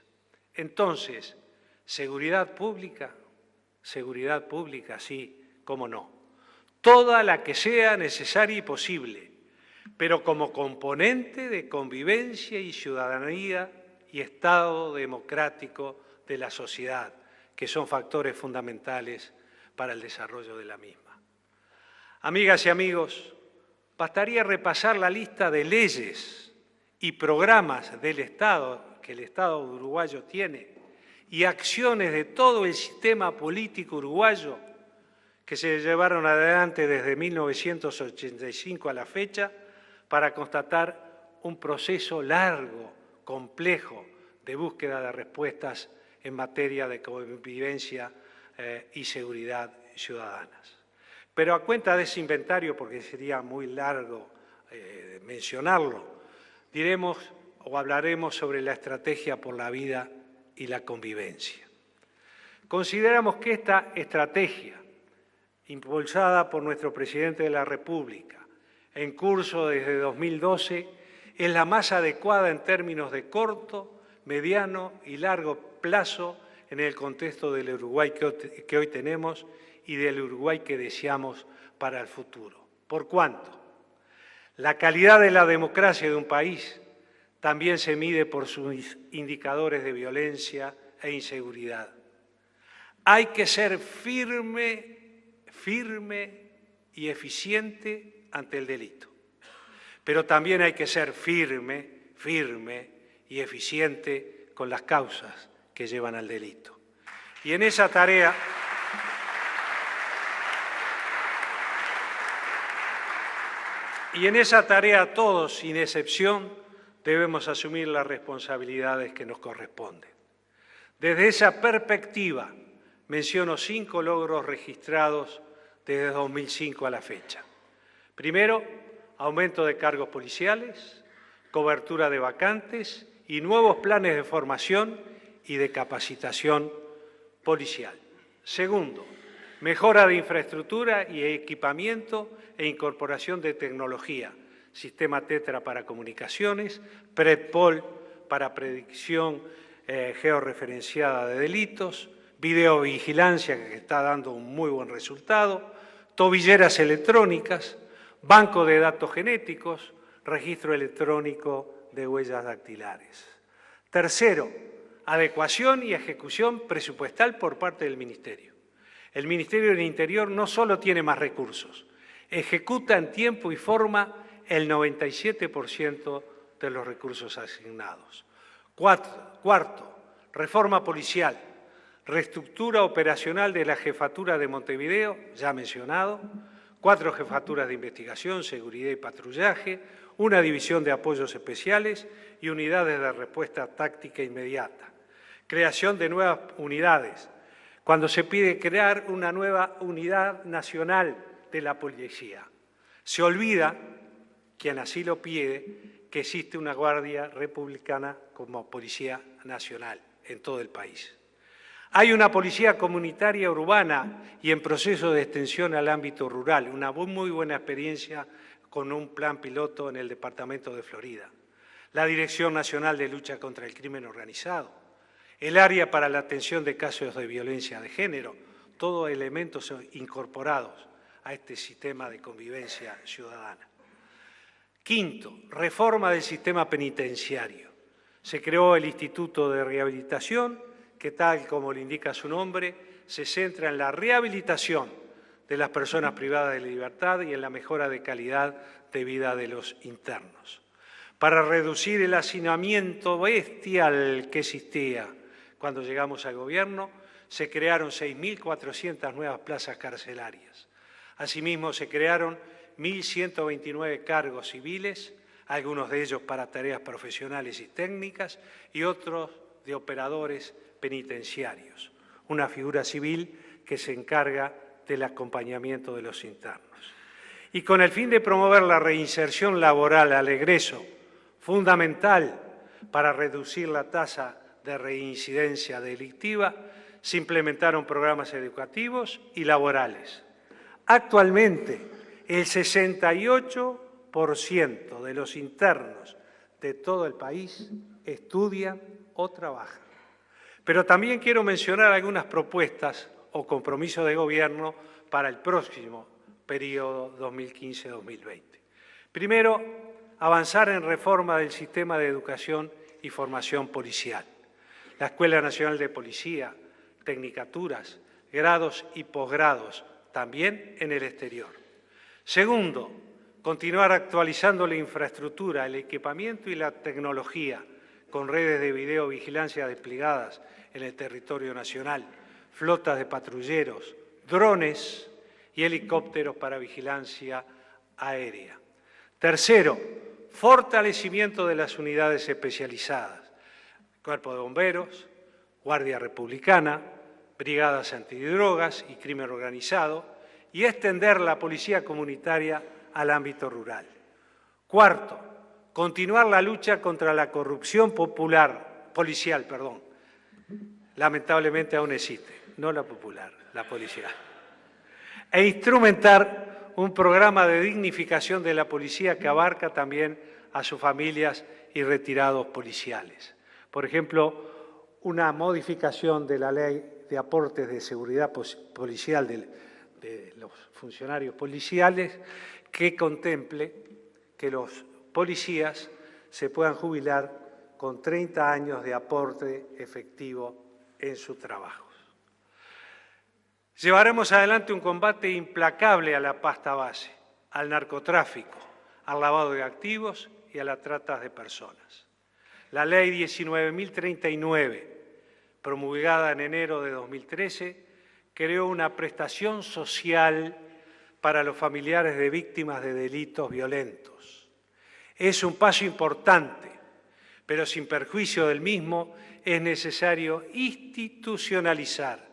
Entonces, seguridad pública, sí, cómo no, toda la que sea necesaria y posible, pero como componente de convivencia y ciudadanía y Estado democrático de la sociedad, que son factores fundamentales para el desarrollo de la misma. Amigas y amigos, bastaría repasar la lista de leyes y programas del Estado que el Estado uruguayo tiene y acciones de todo el sistema político uruguayo que se llevaron adelante desde 1985 a la fecha para constatar un proceso largo, complejo, de búsqueda de respuestas en materia de convivencia y seguridad ciudadanas. Pero a cuenta de ese inventario, porque sería muy largo mencionarlo, diremos o hablaremos sobre la estrategia por la vida y la convivencia. Consideramos que esta estrategia, impulsada por nuestro presidente de la República, en curso desde 2012, es la más adecuada en términos de corto, mediano y largo plazo en el contexto del Uruguay que hoy tenemos y del Uruguay que deseamos para el futuro. ¿Por cuánto? La calidad de la democracia de un país también se mide por sus indicadores de violencia e inseguridad. Hay que ser firme y eficiente ante el delito, pero también hay que ser firme y eficiente con las causas que llevan al delito. Y en esa tarea todos, sin excepción, debemos asumir las responsabilidades que nos corresponden. Desde esa perspectiva, menciono 5 logros registrados desde 2005 a la fecha. Primero, aumento de cargos policiales, cobertura de vacantes y nuevos planes de formación y de capacitación policial. Segundo, mejora de infraestructura y equipamiento e incorporación de tecnología, sistema TETRA para comunicaciones, PredPol para predicción georreferenciada de delitos, videovigilancia que está dando un muy buen resultado, tobilleras electrónicas, banco de datos genéticos, registro electrónico de huellas dactilares. Tercero, adecuación y ejecución presupuestal por parte del Ministerio. El Ministerio del Interior no solo tiene más recursos, ejecuta en tiempo y forma el 97% de los recursos asignados. Cuarto, reforma policial, reestructura operacional de la Jefatura de Montevideo, ya mencionado, 4 jefaturas de investigación, seguridad y patrullaje, una división de apoyos especiales y unidades de respuesta táctica inmediata. Creación de nuevas unidades. Cuando se pide crear una nueva unidad nacional de la policía, se olvida, quien así lo pide, que existe una Guardia Republicana como Policía Nacional en todo el país. Hay una policía comunitaria urbana y en proceso de extensión al ámbito rural, una muy buena experiencia con un plan piloto en el departamento de Florida. La Dirección Nacional de Lucha contra el Crimen Organizado, el área para la atención de casos de violencia de género, todos elementos incorporados a este sistema de convivencia ciudadana. Quinto, reforma del sistema penitenciario. Se creó el Instituto de Rehabilitación, que tal como le indica su nombre, se centra en la rehabilitación de las personas privadas de libertad y en la mejora de calidad de vida de los internos. Para reducir el hacinamiento bestial que existía cuando llegamos al gobierno, se crearon 6.400 nuevas plazas carcelarias. Asimismo, se crearon 1.129 cargos civiles, algunos de ellos para tareas profesionales y técnicas, y otros de operadores penitenciarios, una figura civil que se encarga del acompañamiento de los internos. Y con el fin de promover la reinserción laboral al egreso, fundamental para reducir la tasa de reincidencia delictiva, se implementaron programas educativos y laborales. Actualmente, el 68% de los internos de todo el país estudian o trabajan. Pero también quiero mencionar algunas propuestas o compromisos de gobierno para el próximo periodo 2015-2020. Primero, avanzar en reforma del sistema de educación y formación policial. La Escuela Nacional de Policía, tecnicaturas, grados y posgrados, también en el exterior. Segundo, continuar actualizando la infraestructura, el equipamiento y la tecnología con redes de videovigilancia desplegadas en el territorio nacional, flotas de patrulleros, drones y helicópteros para vigilancia aérea. Tercero, fortalecimiento de las unidades especializadas, Cuerpo de Bomberos, Guardia Republicana, Brigadas Antidrogas y Crimen Organizado, y extender la policía comunitaria al ámbito rural. Cuarto, continuar la lucha contra la corrupción policial. Lamentablemente aún existe, no la popular, la policial. E instrumentar un programa de dignificación de la policía que abarca también a sus familias y retirados policiales. Por ejemplo, una modificación de la ley de aportes de seguridad policial de los funcionarios policiales que contemple que los policías se puedan jubilar con 30 años de aporte efectivo en sus trabajos. Llevaremos adelante un combate implacable a la pasta base, al narcotráfico, al lavado de activos y a la trata de personas. La Ley 19.039, promulgada en enero de 2013, creó una prestación social para los familiares de víctimas de delitos violentos. Es un paso importante, pero sin perjuicio del mismo es necesario institucionalizar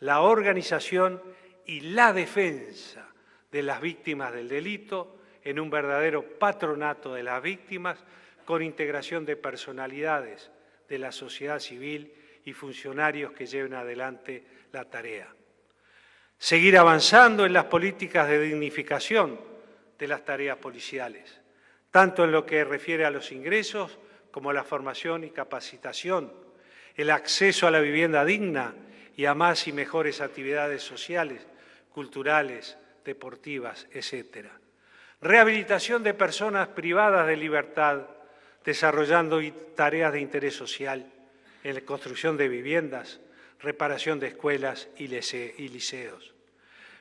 la organización y la defensa de las víctimas del delito en un verdadero patronato de las víctimas con integración de personalidades de la sociedad civil y funcionarios que lleven adelante la tarea. Seguir avanzando en las políticas de dignificación de las tareas policiales, tanto en lo que refiere a los ingresos como a la formación y capacitación, el acceso a la vivienda digna y a más y mejores actividades sociales, culturales, deportivas, etc. Rehabilitación de personas privadas de libertad, desarrollando tareas de interés social en la construcción de viviendas, reparación de escuelas y liceos.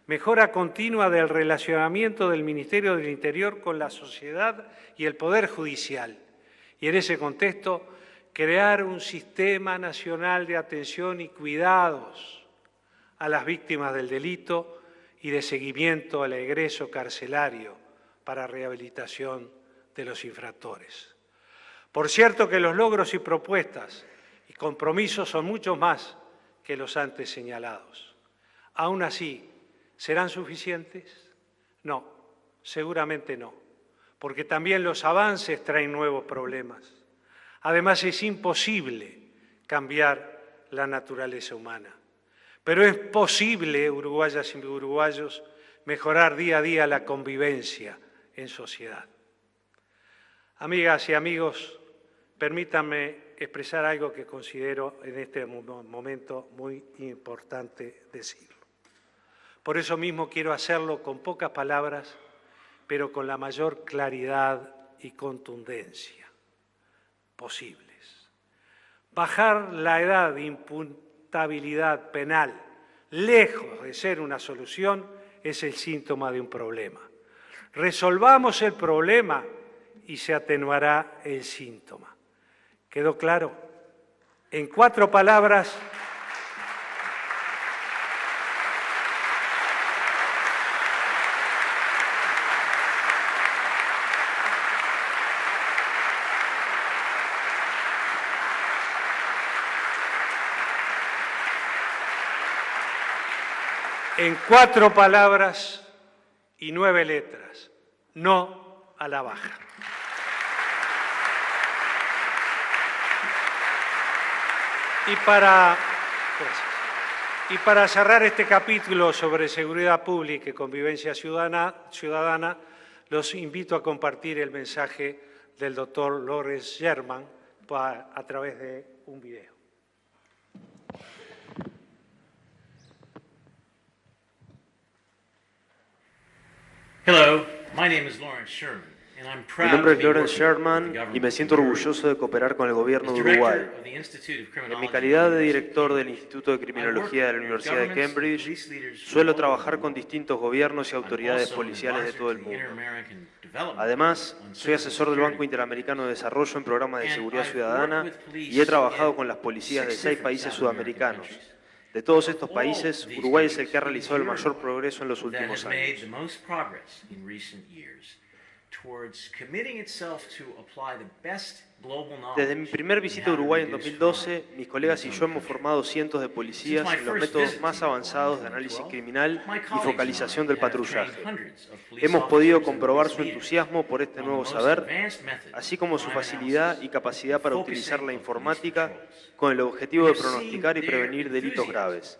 Mejora continua del relacionamiento del Ministerio del Interior con la sociedad y el Poder Judicial. Y en ese contexto, crear un sistema nacional de atención y cuidados a las víctimas del delito y de seguimiento al egreso carcelario para rehabilitación de los infractores. Por cierto que los logros y propuestas y compromisos son muchos más que los antes señalados. Aún así, ¿serán suficientes? No, seguramente no, porque también los avances traen nuevos problemas. Además, es imposible cambiar la naturaleza humana. Pero es posible, uruguayas y uruguayos, mejorar día a día la convivencia en sociedad. Amigas y amigos, permítanme expresar algo que considero en este momento muy importante decirlo. Por eso mismo quiero hacerlo con pocas palabras, pero con la mayor claridad y contundencia posibles. Bajar la edad de imputabilidad penal, lejos de ser una solución, es el síntoma de un problema. Resolvamos el problema y se atenuará el síntoma. ¿Quedó claro? En 4 palabras, en 4 palabras y 9 letras, no a la baja. Y para cerrar este capítulo sobre seguridad pública y convivencia ciudadana, los invito a compartir el mensaje del doctor Lawrence Sherman a través de un video. Hello, my name is Lawrence Sherman. Mi nombre es Lawrence Sherman y me siento orgulloso de cooperar con el gobierno de Uruguay. En mi calidad de director del Instituto de Criminología de la Universidad de Cambridge, suelo trabajar con distintos gobiernos y autoridades policiales de todo el mundo. Además, soy asesor del Banco Interamericano de Desarrollo en programas de seguridad ciudadana y he trabajado con las policías de 6 países sudamericanos. De todos estos países, Uruguay es el que ha realizado el mayor progreso en los últimos años. Desde mi primer visita a Uruguay en 2012, mis colegas y yo hemos formado cientos de policías en los métodos más avanzados de análisis criminal y focalización del patrullaje. Hemos podido comprobar su entusiasmo por este nuevo saber, así como su facilidad y capacidad para utilizar la informática con el objetivo de pronosticar y prevenir delitos graves.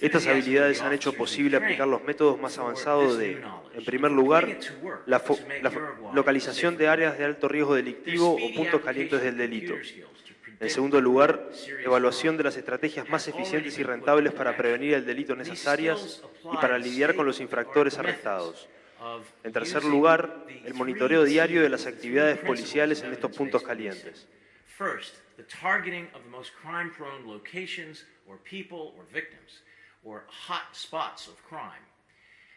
Estas habilidades han hecho posible aplicar los métodos más avanzados de, en primer lugar, la localización de áreas de alto riesgo delictivo o puntos calientes del delito. En segundo lugar, evaluación de las estrategias más eficientes y rentables para prevenir el delito en esas áreas y para lidiar con los infractores arrestados. En tercer lugar, el monitoreo diario de las actividades policiales en estos puntos calientes. The targeting of the most crime-prone locations or people or victims or hot spots of crime.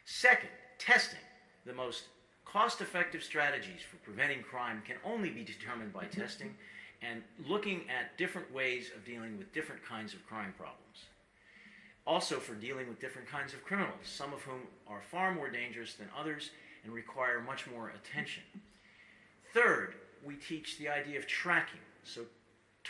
Second, testing. The most cost-effective strategies for preventing crime can only be determined by testing and looking at different ways of dealing with different kinds of crime problems. Also for dealing with different kinds of criminals, some of whom are far more dangerous than others and require much more attention. Third, we teach the idea of tracking. So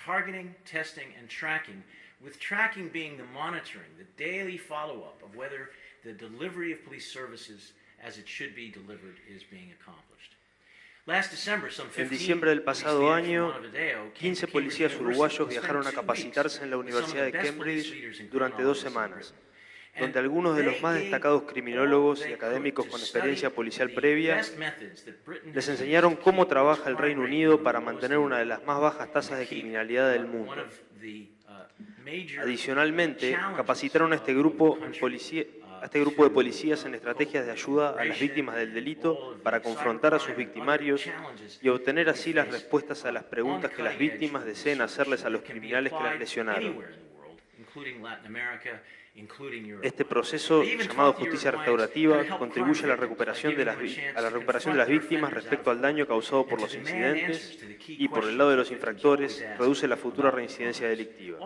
targeting, testing, and tracking, with tracking being the monitoring, the daily follow-up of whether the delivery of police services as it should be delivered is being accomplished. En diciembre del pasado año, 15 policías uruguayos viajaron a capacitarse en la Universidad de Cambridge durante 2 semanas. donde algunos de los más destacados criminólogos y académicos con experiencia policial previa les enseñaron cómo trabaja el Reino Unido para mantener una de las más bajas tasas de criminalidad del mundo. Adicionalmente, capacitaron a este grupo de policías en estrategias de ayuda a las víctimas del delito para confrontar a sus victimarios y obtener así las respuestas a las preguntas que las víctimas deseen hacerles a los criminales que las lesionaron. Este proceso, llamado justicia restaurativa, contribuye a la recuperación de las víctimas respecto al daño causado por los incidentes y, por el lado de los infractores, reduce la futura reincidencia delictiva.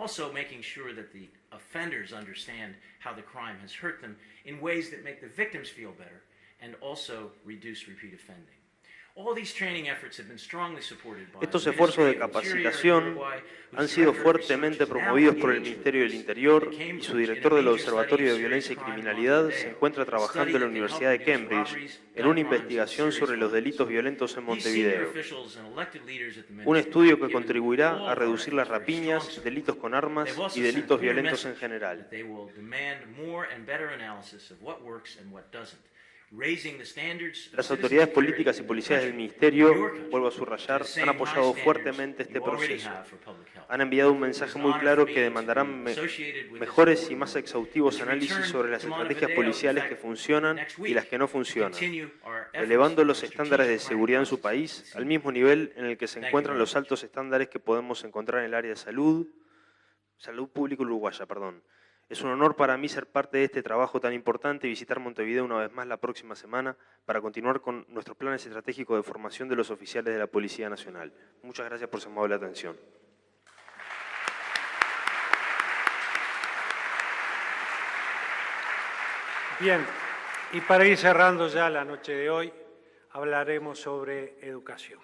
Estos esfuerzos de capacitación han sido fuertemente promovidos por el Ministerio del Interior y su director del Observatorio de Violencia y Criminalidad se encuentra trabajando en la Universidad de Cambridge en una investigación sobre los delitos violentos en Montevideo. Un estudio que contribuirá a reducir las rapiñas, delitos con armas y delitos violentos en general. Las autoridades políticas y policiales del Ministerio, vuelvo a subrayar, han apoyado fuertemente este proceso. Han enviado un mensaje muy claro que demandarán mejores y más exhaustivos análisis sobre las estrategias policiales que funcionan y las que no funcionan, elevando los estándares de seguridad en su país al mismo nivel en el que se encuentran los altos estándares que podemos encontrar en el área de salud pública uruguaya. Es un honor para mí ser parte de este trabajo tan importante y visitar Montevideo una vez más la próxima semana para continuar con nuestros planes estratégicos de formación de los oficiales de la Policía Nacional. Muchas gracias por su amable atención. Bien, y para ir cerrando ya la noche de hoy, hablaremos sobre educación.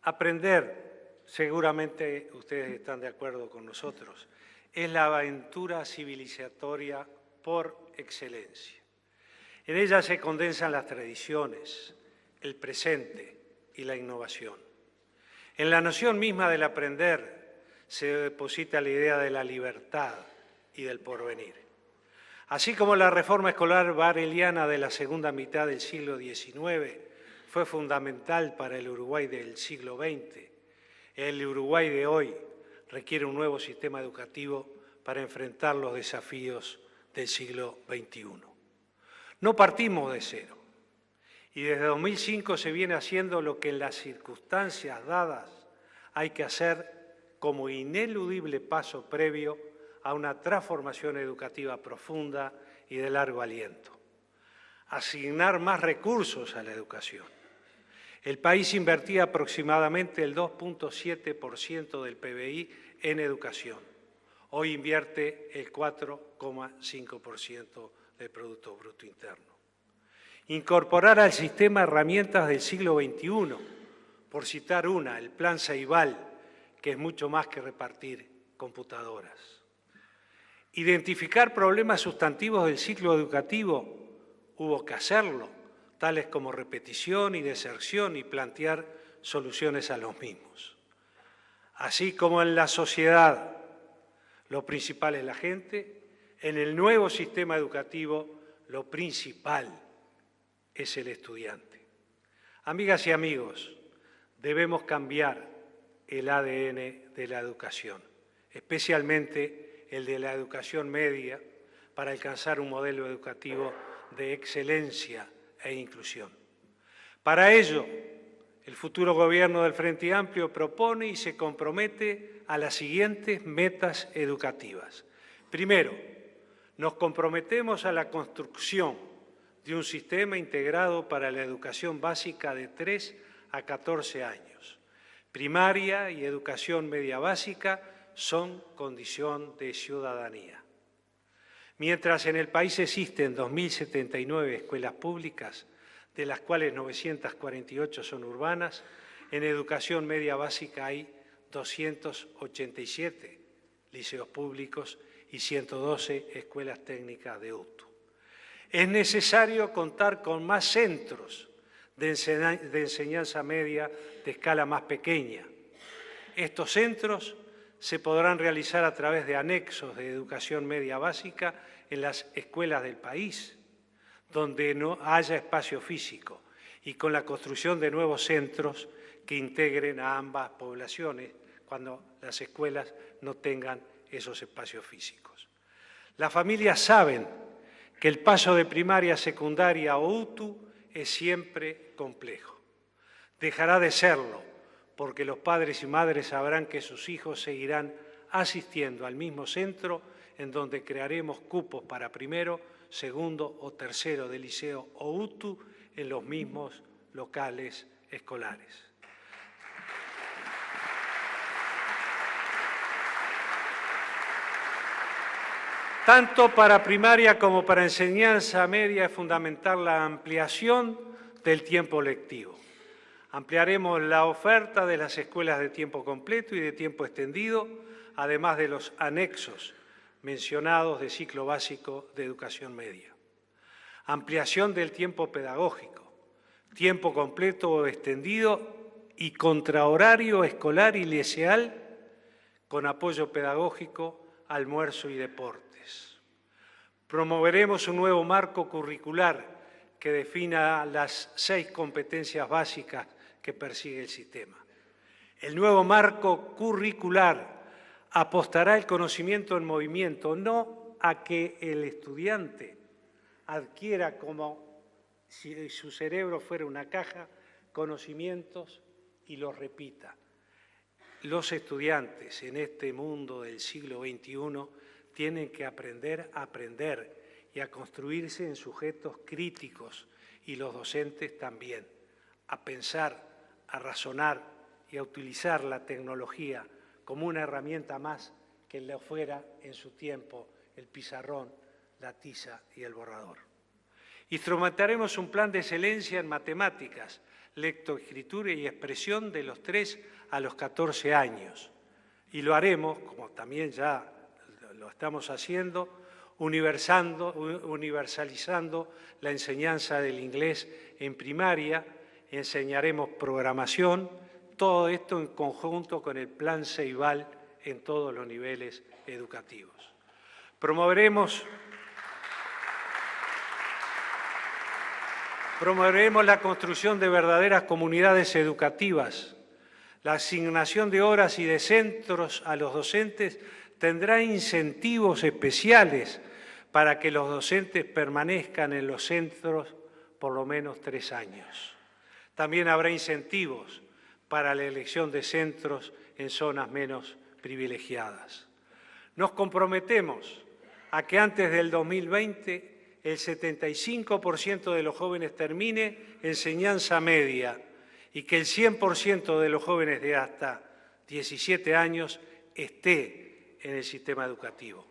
Aprender, seguramente ustedes están de acuerdo con nosotros, es la aventura civilizatoria por excelencia. En ella se condensan las tradiciones, el presente y la innovación. En la noción misma del aprender se deposita la idea de la libertad y del porvenir. Así como la reforma escolar bareliana de la segunda mitad del siglo XIX fue fundamental para el Uruguay del siglo XX, el Uruguay de hoy requiere un nuevo sistema educativo para enfrentar los desafíos del siglo XXI. No partimos de cero, y desde 2005 se viene haciendo lo que en las circunstancias dadas hay que hacer como ineludible paso previo a una transformación educativa profunda y de largo aliento. Asignar más recursos a la educación. El país invertía aproximadamente el 2.7% del PBI en educación. Hoy invierte el 4,5% del Producto Bruto Interno. Incorporar al sistema herramientas del siglo XXI, por citar una, el Plan Ceibal, que es mucho más que repartir computadoras. Identificar problemas sustantivos del ciclo educativo, hubo que hacerlo, tales como repetición y deserción, y plantear soluciones a los mismos. Así como en la sociedad lo principal es la gente, en el nuevo sistema educativo lo principal es el estudiante. Amigas y amigos, debemos cambiar el ADN de la educación, especialmente el de la educación media, para alcanzar un modelo educativo de excelencia e inclusión. Para ello, el futuro gobierno del Frente Amplio propone y se compromete a las siguientes metas educativas. Primero, nos comprometemos a la construcción de un sistema integrado para la educación básica de 3 a 14 años. Primaria y educación media básica son condición de ciudadanía. Mientras en el país existen 2.079 escuelas públicas, de las cuales 948 son urbanas, en educación media básica hay 287 liceos públicos y 112 escuelas técnicas de UTU. Es necesario contar con más centros de enseñanza media de escala más pequeña. Estos centros se podrán realizar a través de anexos de educación media básica en las escuelas del país, donde no haya espacio físico, y con la construcción de nuevos centros que integren a ambas poblaciones cuando las escuelas no tengan esos espacios físicos. Las familias saben que el paso de primaria a secundaria o UTU es siempre complejo. Dejará de serlo, porque los padres y madres sabrán que sus hijos seguirán asistiendo al mismo centro en donde crearemos cupos para primero, segundo o tercero de liceo o UTU en los mismos locales escolares. Tanto para primaria como para enseñanza media es fundamental la ampliación del tiempo lectivo. Ampliaremos la oferta de las escuelas de tiempo completo y de tiempo extendido, además de los anexos mencionados de ciclo básico de educación media. Ampliación del tiempo pedagógico, tiempo completo o extendido y contrahorario escolar y liceal con apoyo pedagógico, almuerzo y deportes. Promoveremos un nuevo marco curricular que defina las 6 competencias básicas que persigue el sistema. El nuevo marco curricular apostará al conocimiento en movimiento, no a que el estudiante adquiera como si su cerebro fuera una caja, conocimientos y los repita. Los estudiantes en este mundo del siglo XXI tienen que aprender a aprender y a construirse en sujetos críticos, y los docentes también, a pensar, a razonar y a utilizar la tecnología como una herramienta más que lo fuera en su tiempo el pizarrón, la tiza y el borrador. Instrumentaremos un plan de excelencia en matemáticas, lectoescritura y expresión de los 3 a los 14 años. Y lo haremos, como también ya lo estamos haciendo, universalizando la enseñanza del inglés en primaria. Enseñaremos programación, todo esto en conjunto con el Plan Ceibal en todos los niveles educativos. Promoveremos la construcción de verdaderas comunidades educativas. La asignación de horas y de centros a los docentes tendrá incentivos especiales para que los docentes permanezcan en los centros por lo menos 3 años. También habrá incentivos para la elección de centros en zonas menos privilegiadas. Nos comprometemos a que antes del 2020 el 75% de los jóvenes termine enseñanza media y que el 100% de los jóvenes de hasta 17 años esté en el sistema educativo.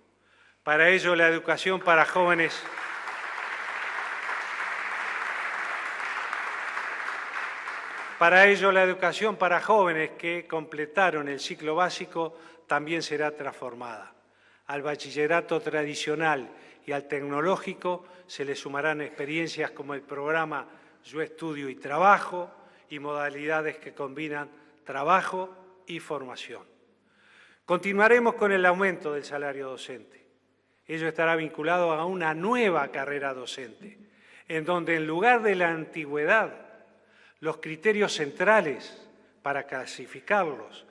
Para ello, la educación para jóvenes que completaron el ciclo básico también será transformada. Al bachillerato tradicional y al tecnológico se le sumarán experiencias como el programa Yo Estudio y Trabajo y modalidades que combinan trabajo y formación. Continuaremos con el aumento del salario docente. Ello estará vinculado a una nueva carrera docente, en donde en lugar de la antigüedad, los criterios centrales para calificarlos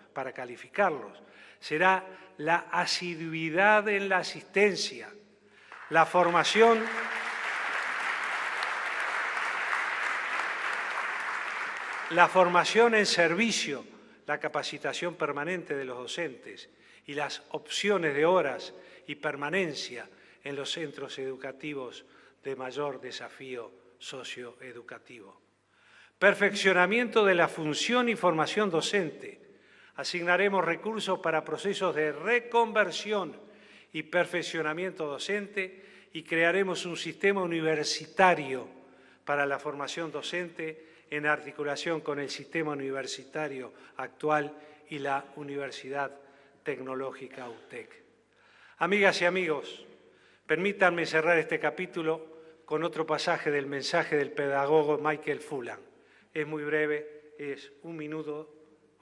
será la asiduidad en la asistencia, la formación en servicio, la capacitación permanente de los docentes y las opciones de horas y permanencia en los centros educativos de mayor desafío socioeducativo. Perfeccionamiento de la función y formación docente. Asignaremos recursos para procesos de reconversión y perfeccionamiento docente y crearemos un sistema universitario para la formación docente en articulación con el sistema universitario actual y la Universidad Tecnológica UTEC. Amigas y amigos, permítanme cerrar este capítulo con otro pasaje del mensaje del pedagogo Michael Fullan. Es muy breve, es un minuto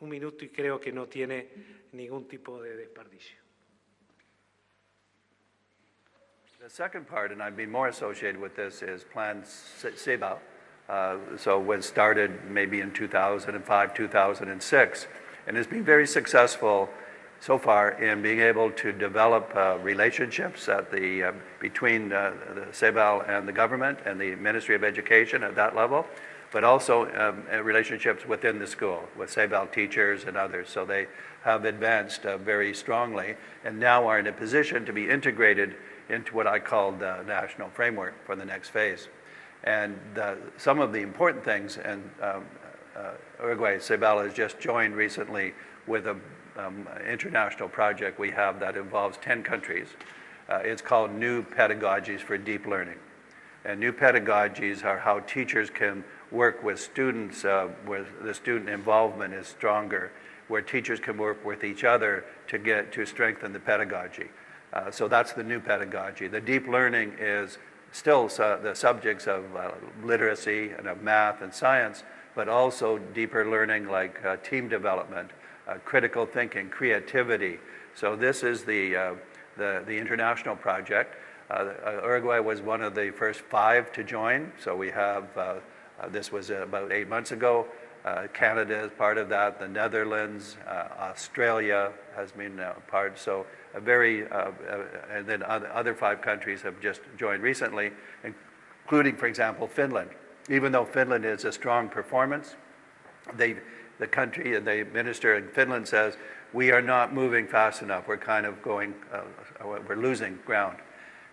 un minuto y creo que no tiene ningún tipo de desperdicio. The second part, and I've been more associated with this, is Plan CEBAL. So when started maybe in 2005, 2006, and it's been very successful so far in being able to develop relationships at between the CEBAL and the government and the Ministry of Education at that level, but also relationships within the school with CEBAL teachers and others. So they have advanced very strongly and now are in a position to be integrated into what I call the national framework for the next phase. And some of the important things, and Uruguay, CEBAL has just joined recently with an international project we have that involves 10 countries. It's called New Pedagogies for Deep Learning. And new pedagogies are how teachers can work with students where the student involvement is stronger, where teachers can work with each other to strengthen the pedagogy. So that's the new pedagogy. The deep learning is still the subjects of literacy and of math and science, but also deeper learning like team development, critical thinking, creativity. So this is the international project. Uruguay was one of the first 5 to join. So we have, this was about 8 months ago. Canada is part of that, the Netherlands, Australia has been part. So a very, and then other 5 countries have just joined recently, including, for example, Finland. Even though Finland is a strong performance, the country, the minister in Finland says, we are not moving fast enough. We're kind of going, we're losing ground.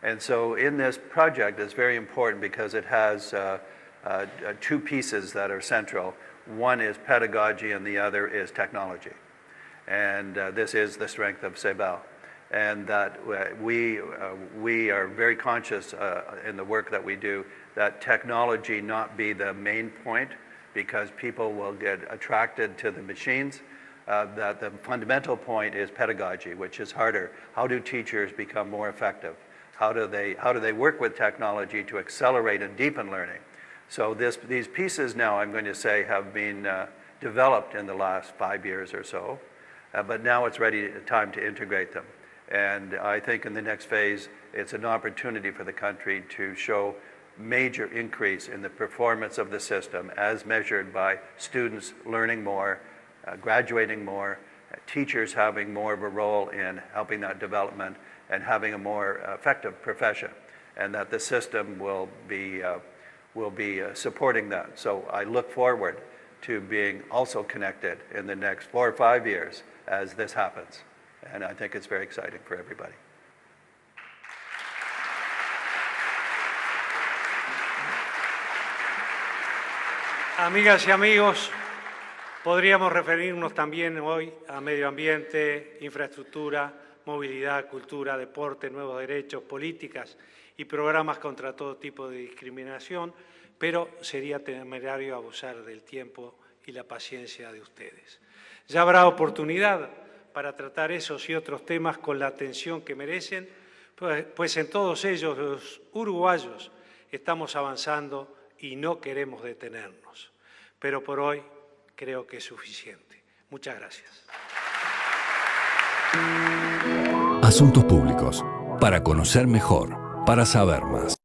And so in this project, it's very important because it has 2 pieces that are central. One is pedagogy and the other is technology. And this is the strength of CEBAL. And that we are very conscious in the work that we do that technology not be the main point because people will get attracted to the machines. That the fundamental point is pedagogy, which is harder. How do teachers become more effective? How do they work with technology to accelerate and deepen learning? So these pieces now, I'm going to say, have been developed in the last 5 years or so, but now it's time to integrate them. And I think in the next phase, it's an opportunity for the country to show major increase in the performance of the system as measured by students learning more, graduating more, teachers having more of a role in helping that development and having a more effective profession, and that the system will be supporting that. So I look forward to being also connected in the next 4 or 5 years as this happens. And I think it's very exciting for everybody. Amigas y amigos, podríamos referirnos también hoy a medio ambiente, infraestructura, movilidad, cultura, deporte, nuevos derechos, políticas y programas contra todo tipo de discriminación, pero sería temerario abusar del tiempo y la paciencia de ustedes. Ya habrá oportunidad para tratar esos y otros temas con la atención que merecen, pues en todos ellos los uruguayos estamos avanzando y no queremos detenernos. Pero por hoy creo que es suficiente. Muchas gracias. Asuntos públicos, para conocer mejor, para saber más.